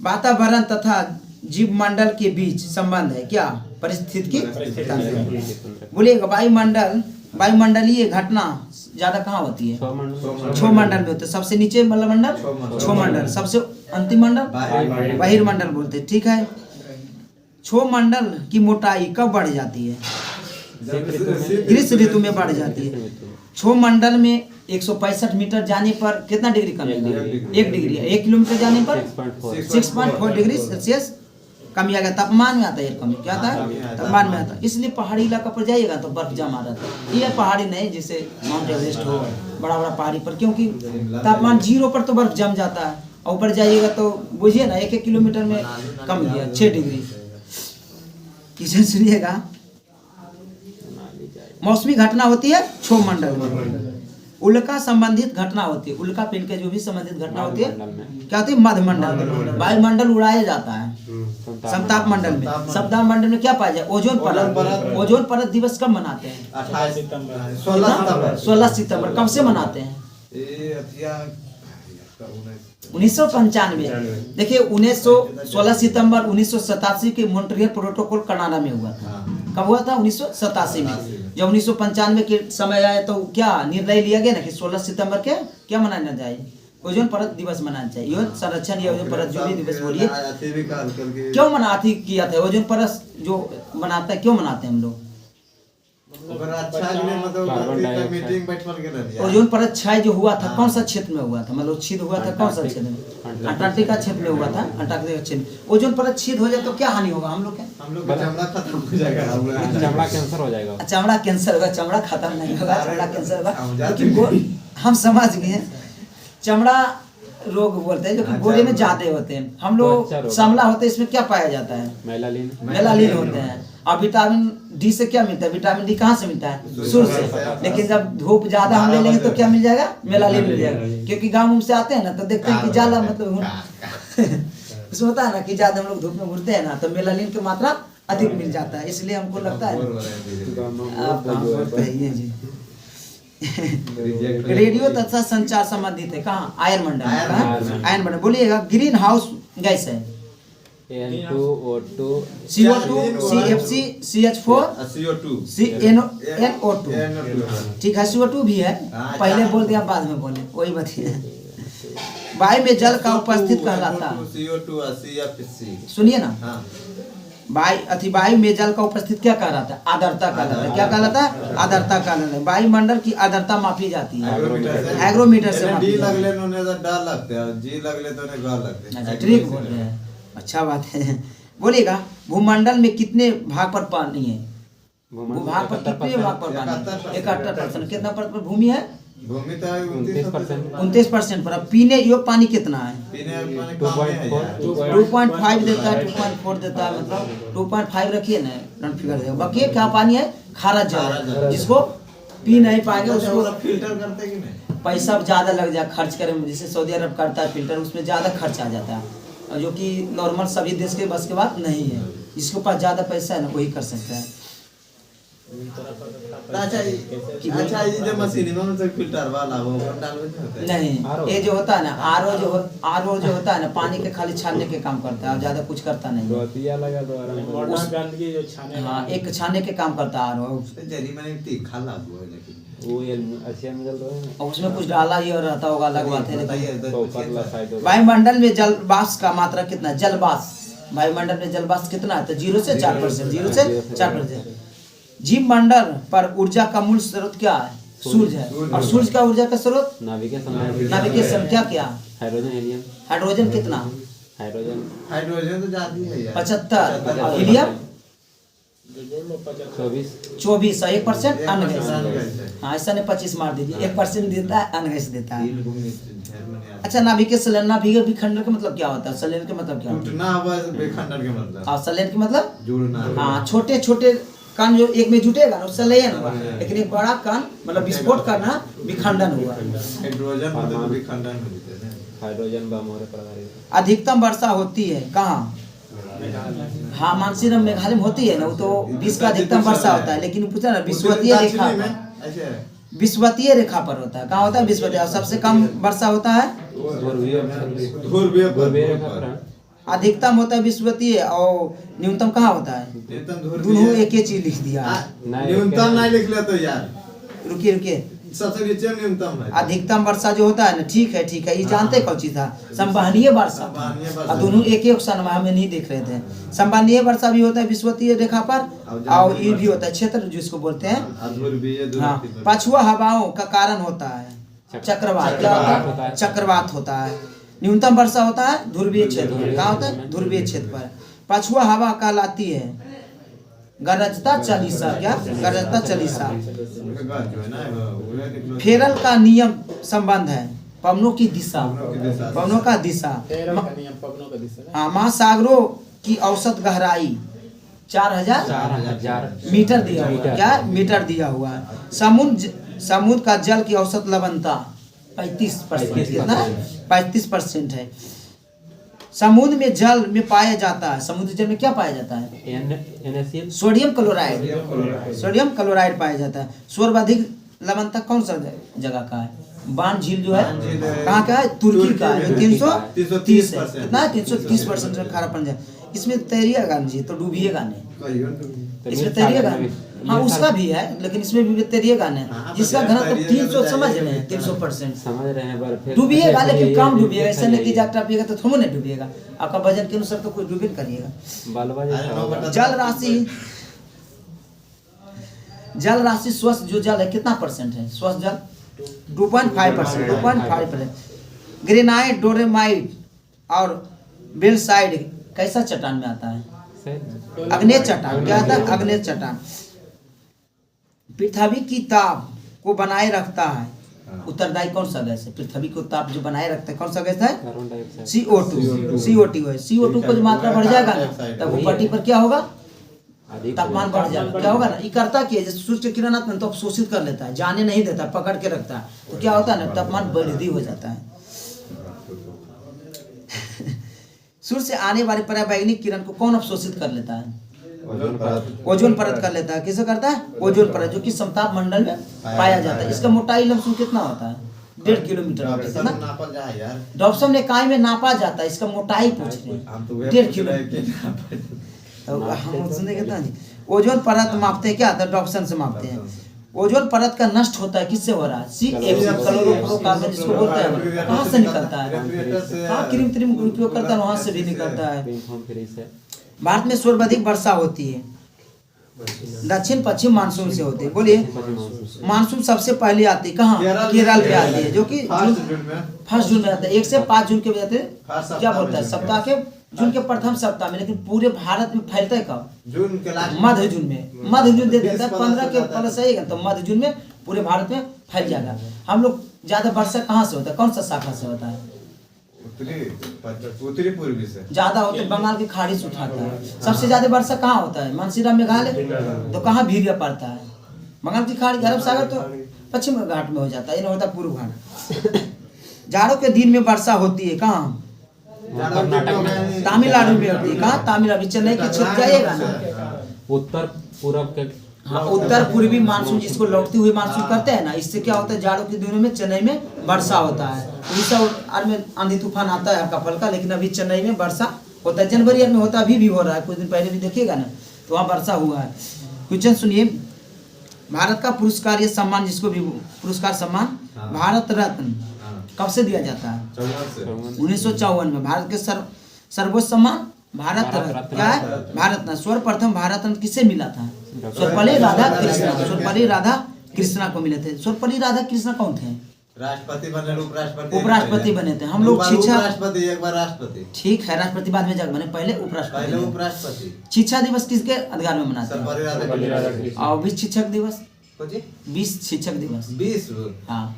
वातावरण तथा जीवमंडल के बीच संबंध है क्या? पारिस्थितिकी तंत्र। बोलिएगा, वायुमंडलीय घटना ज्यादा कहाँ होती है? छह मंडल में होते हैं। सबसे नीचे वाला मंडल छह मंडल, सबसे अंतिम मंडल बहिर्मंडल बोलते हैं। ठीक है। छह मंडल की मोटाई कब बढ़ जाती है? ग्रीष्म ऋतु में बढ़ जाती है। छह मंडल में 165 मीटर जाने पर कितना डिग्री कमी होगी? 1 डिग्री। 1 किलोमीटर जाने पर 6.4 डिग्री सेल्सियस कमी आ गया। तापमान में आता है कमी। क्या आता है? तापमान में आता है। इसलिए पहाड़ी इलाका पर जाइएगा तो बर्फ जमा रहता है। ये पहाड़ी नहीं जैसे माउंट एवरेस्ट हो, बड़ा बड़ा पहाड़ी पर, क्योंकि तापमान 0 पर तो बर्फ जम जाता है। और ऊपर जाइएगा तो बुझिए ना, 1-1 किलोमीटर में कम गया 6 डिग्री। किशन सुनिएगा, मौसमी घटना होती है छह मंडल में। उल्का संबंधित घटना होती है, उल्का पिंड के जो भी संबंधित घटना होती है क्या होती है? मध्यमंडल। वायुमंडल उड़ाया जाता है समताप मंडल में। समताप मंडल में क्या पाया जाए? ओजोन परत। ओजोन परत दिवस कब मनाते हैं? 16 सितंबर। कब से मनाते हैं? 1995। देखिए, 16 सितंबर 1987 के मॉन्ट्रियल प्रोटोकॉल कनाडा में हुआ था। कब हुआ था? 1987 में। जब 1995 के समय आया तो क्या निर्णय लिया गया ना कि 16 सितंबर के क्या मनाना चाहिए? ओजोन परत दिवस मनाना चाहिए। ओजोन संरक्षण या ओजोन परत जो भी दिवस बोलिए, क्यों मनाती किया था? ओजोन परत जो मनाता है, क्यों मनाते हैं हम लोग? ओजोन परत क्षय जो हुआ था कौन सा क्षेत्र में हुआ था? मतलब छेद हुआ था कौन सा क्षेत्र में? अंटार्कटिका क्षेत्र में हुआ था। अंटार्कटिका क्षेत्र में ओजोन परत छेद हो जाए तो क्या हानि होगा हम लोग के?
चमड़ा खत्म हो जाएगा,
चमड़ा कैंसर हो जाएगा।
चमड़ा कैंसर होगा। चमड़ा खत्म नहीं होगा, चमड़ा कैंसर होगा। लेकिन हम समझ गए, चमड़ा रोग बोलते हैं जो कि गोरे में ज्यादा होते हैं। हम लोग समला होते हैं, इसमें क्या पाया जाता है? मेलानिन होते हैं। और विटामिन डी से क्या मिलता है? विटामिन डी कहाँ से मिलता है? सूर्य से। लेकिन जब धूप ज्यादा हम ले लेंगे तो क्या मिल जाएगा? मेलानिन मिल जाएगा। क्योंकि गाँव से आते हैं ना तो देखते हैं कि ज्यादा मतलब उसमें होता है ना कि ज्यादा हम लोग धूप में घूरते हैं ना तो मेलानिन की मात्रा अधिक मिल जाता है। इसलिए हमको लगता है जी रेडियो तथा संचार संबंधित है। कहाँ? आयन मंडल। आयन मंडल। बोलिएगा, ग्रीन हाउस गैस है।
N2O2
CO2 CFC CH4
CO2
NO2 ठीक है, CO2 भी है,
हाँ,
पहले
अच्छा।
बोल दिया बाद में बोले, वही बताइए। वायु में जल का उपस्थित कहलाता है,
CO2 CFC।
सुनिए ना,
हाँ
वायु में जल का उपस्थित क्या कहलाता है? आर्द्रता कहलाता है। क्या कहलाता है? आर्द्रता कहलाता है। वायुमंडल की आर्द्रता मापी जाती है हाइग्रोमीटर से मापी
डी
जाती
लगले
है।
तो उन्हें डर लगते हैं, जी लगले तो उन्हें ग लगते हैं।
अच्छा, ठीक बोल रहे हैं, अच्छा बात है। बोलिएगा, भूमंडल में कितने भाग पर पानी है? भूभाग पर कितने भाग पर पानी है? 71%। कितना परसेंट पर भूमि है?
भूमि तो है
29%।
29% पर। अब पीने योग्य पानी कितना है?
पीने वाले कम है यार।
2.5 देता है, 2.4 देता है, मतलब 2.5 रखिए ना, रन फिगर देगा। बाकी क्या पानी है? खारा जल है, जिसको पी नहीं पाएंगे
उसको
उसको
फिल्टर करते कि नहीं?
पैसा ज्यादा लग जाए खर्च करे में, जैसे सऊदी अरब करता है फिल्टर, उसमें ज्यादा खर्च आ जाता है, और जो कि नॉर्मल सभी देश के बस के बात नहीं है। जिसके पास ज्यादा पैसा है ना, वही कर सकता है।
अच्छा ये जो मशीन में से फिल्टर वाला वो डालवे होता है।
नहीं, ये जो होता है ना, आरओ जो होता है ना, पानी के खाली छानने के काम करता है और ज्यादा कुछ करता नहीं है।
दिया लगा द्वारा
मॉडर्न गंदगी जो छाने
हाँ, एक छानने के काम करता है आरओ।
जरी मैंने तीखा लागू है लेकिन
वो ये अच्छा निकल रहा है
और उसमें कुछ डाला ही और रहता होगा, अलग बात है।
बताइए
तो पतला साइड हो
वायुमंडल में जल वाष्प का मात्रा कितना है? जल वाष्प, वायुमंडल में जल वाष्प कितना है? तो 0 से 4%, 0 से 4%। जीव मंडल पर ऊर्जा का मूल स्रोत क्या है? सूर्य है। और सूर्य का ऊर्जा का स्रोत नाभिकीय संख्या क्या है?
हाइड्रोजन हीलियम
हाइड्रोजन कितना?
हाइड्रोजन तो जाती है यार
75। और हीलियम 24। 1% अन्य गैस। हाँ, ऐसा नहीं 25 मार दीजिए, 1% देता है, अन्य गैस देता है। अच्छा, नाभिकीय संलयन, नाभिकीय विखंडन का मतलब क्या होता है? संलयन का मतलब क्या होता है?
टूटना हुआ विखंडन के मतलब
और संलयन का मतलब
जुड़ना।
हाँ, छोटे छोटे कण जो एक में जुटेगा ना, उससे संलयन हुआ। लेकिन एक बड़ा कण मतलब विस्फोट करना, विखंडन हुआ।
हाइड्रोजन मतलब विखंडन होते हैं।
हाइड्रोजन बम और प्रभावित
अधिकतम वर्षा होती है कहाँ? हाँ, मानसून में मेघालय में होती है ना, वो तो 20 का अधिकतम वर्षा होता है। लेकिन पूछा ना, विषुवतीय रेखा पर, विषुवतीय रेखा पर होता है। कहाँ होता है? विषुवतीय। और सबसे कम वर्षा होता है
ध्रुवीय
अधिकतम होता है विषुवतीय, और न्यूनतम कहाँ होता है? दोनों एक ही चीज लिख दिया है।
न्यूनतम नहीं लिख ले तो यार,
रुकिए,
सबसे नीचे न्यूनतम है।
अधिकतम वर्षा जो होता है ना, ठीक है, ये जानते कौन चीज था? संवहनीय वर्षा। और दोनों एक ही क्षण में हमें नहीं देख रहे थे। संवहनीय वर्षा भी होता है विषुवतीय रेखा पर, और ये भी होता है क्षेत्र जिसको बोलते हैं। हाँ, पछुआ हवाओं का कारण होता है चक्रवात। क्या होता है? चक्रवात होता है। न्यूनतम वर्षा होता है ध्रुवीय क्षेत्र पर। कहाँ होता है? ध्रुवीय क्षेत्र पर। पछुआ हवा कहलाती है गरजता चालीसा। क्या? गरजता चालीसा। फेरल का नियम संबंध है पवनों की दिशा, पवनों का दिशा।
तेरह का नियम पवनों का दिशा।
हाँ, महासागरों की औसत गहराई 4000 मीटर दिया हुआ है। क्या? मीटर दिया हुआ है। समुद्र का जल की औसत लवणता 35%। कितना? 35% है। समुद्र में जल में पाया जाता है, समुद्र जल में क्या पाया जाता है? Sodium chloride. सोडियम क्लोराइड पाया जाता है। सर्वाधिक लवणता कौन सा जगह का है? बान झील जो है, कहाँ का है? तुर्की का है। 330 है। कितना? 330% से खारापन जाए। इसमें तैरिएगा जी तो डूबिएगा नहीं। इसमें तैरिएगा, हाँ उसका भी है, लेकिन इसमें भी तैरिएगा नहीं। जिसका घनत्व 300 समझ रहे हैं, 300%
समझ रहे हैं पर
डूबिएगा, लेकिन कम डूबिएगा। ऐसा नहीं कि जाकर पिएगा तो थोड़ा नहीं डूबिएगा। आपका वजन के अनुसार तो कोई डूबे करिएगा। जल राशि स्वस्थ जो जल है कितना % है? स्वस्थ जल 2.5%। 2.5%। ग्रेनाइट, डोरेमाइट और बेलसाइड कैसा चट्टान में आता है? अग्नेय चट्टान। क्या आता है? अग्नेय चट्टान। पृथ्वी की ताप को बनाए रखता है उत्तरदायी कौन सा गैस है? पृथ्वी को ताप जो बनाए रखता है कौन सा गैस है? CO2 है। CO2 को जो मात्रा बढ़ जाएगा ना, तब भूपट्टी पर क्या होगा? तापमान बढ़ जाएगा। क्या होगा ना, ये करता क्या है? जैसे सूर्य की किरण आता है तो अवशोषित कर लेता है, जाने नहीं देता, पकड़ के रखता है। तो क्या होता है ना, तापमान वृद्धि हो जाता है। सूर्य से आने वाली पराबैंगनी किरण को कौन अवशोषित कर लेता है? ओजोन परत कर लेता है। किसे करता है? ओजोन परत, जो कि समताप मंडल में पाया जाता है। इसका मोटाई लमसम कितना होता है? 1.5 किलोमीटर होता है ना।
नापल जाए यार।
डॉप्सन इकाई में नापा जाता है, इसका मोटाई पूछ रहे हैं।
हम तो वह
1.5
पूछ रहे हैं कि
किलोमीटर। हम सुनने कहते हैं ओजोन परत मापते हैं, क्या डॉप्सन से मापते हैं। ओजोन परत का नष्ट होता है, किससे हो रहा है? क्लोरोफ्लोरोकार्बन जिसको बोलते हैं, कहाँ से निकलता है? हाँ, कृत्रिम त्रिम उपयोग करता है, वहां से भी निकलता है। भारत में सर्वाधिक वर्षा होती है दक्षिण पश्चिम मानसून से होती है। बोलिए, मानसून सबसे पहले आती है कहाँ? केरल पे आती है, जो कि 1 जून में आता है। 1 से 5 जून के बजाते क्या बोलता है? सप्ताह के जून के प्रथम सप्ताह में, लेकिन पूरे भारत में फैलता है कब?
जून के लास्ट
मध्य जून में। मध्य जून दे देता है 15 के प्लस आएगा तो मध्य जून में पूरे भारत में फैल जाएगा। हम लोग ज्यादा वर्षा कहाँ से होता है? कौन सा शाखा से होता है?
उत्तरी पूर्वी से
ज्यादा होते बंगाल की खाड़ी से उठाता है। सबसे ज्यादा वर्षा कहाँ होता है? मानसीराम मेघालय। तो कहाँ भीरिया पड़ता है? बंगाल की खाड़ी, अरब सागर तो पश्चिम घाट में हो जाता है, ये होता है पूर्व घाट। जाड़ों के दिन में वर्षा होती है कहाँ? तमिलनाडु में होती है। कहाँ? तमिलनाडु, चेन्नई के क्षेत्र जाइएगा ना।
उत्तर पूरब के
हाँ, उत्तर पूर्वी मानसून जिसको लौटती हुई मानसून करते हैं ना, इससे क्या होता है? जाड़ों के दिनों में चेन्नई में वर्षा होता है। उड़ीसा और में आंधी तूफान आता है हल्का फल्का, लेकिन अभी चेन्नई में वर्षा होता है। जनवरी में होता है, अभी भी हो रहा है, कुछ दिन पहले भी देखिएगा ना, तो वहाँ वर्षा हुआ है। क्वेश्चन सुनिए, भारत का पुरस्कार, ये सम्मान जिसको भी पुरस्कार सम्मान भारत रत्न कब से दिया जाता है? 1954 में। भारत के सर्वोच्च सम्मान भारत रत्न क्या है? भारत रत्न। सर्वप्रथम भारत रत्न किसे मिला था? सर्वपल्ली राधा कृष्णा। सर्वपल्ली राधा कृष्णा को मिले थे। सर्वपल्ली राधा कृष्णा कौन थे?
राष्ट्रपति बने,
उपराष्ट्रपति बने थे। हम लोग शिक्षा,
राष्ट्रपति, एक बार राष्ट्रपति,
ठीक है, राष्ट्रपति बाद में जग बने, पहले उपराष्ट्रपति। शिक्षा दिवस किसके अधिकार में मनाते हैं? और विश्व शिक्षक दिवस, विश्व शिक्षक दिवस
20
हाँ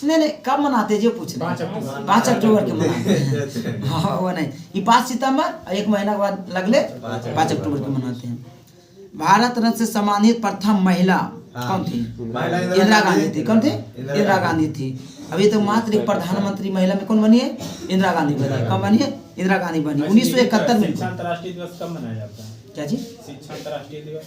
नहीं कब मनाते हैं जो पूछ रहे हैं? 5 अक्टूबर के मनाते हैं। हाँ वो नहीं, ये 5 सितंबर, 1 महीना के बाद लगले 5 अक्टूबर के मनाते हैं। भारत रत्न से सम्मानित प्रथम महिला कौन थी? इंदिरा गांधी थी। कौन थी? इंदिरा गांधी थी। अभी तो मात्र एक प्रधानमंत्री महिला में कौन बनी है? इंदिरा गांधी बनी। कब बनी है? इंदिरा गांधी बनी 1971 में।
शिक्षा अंतर्राष्ट्रीय दिवस कब मनाया जाता है?
क्या जी?
शिक्षा अंतर्राष्ट्रीय दिवस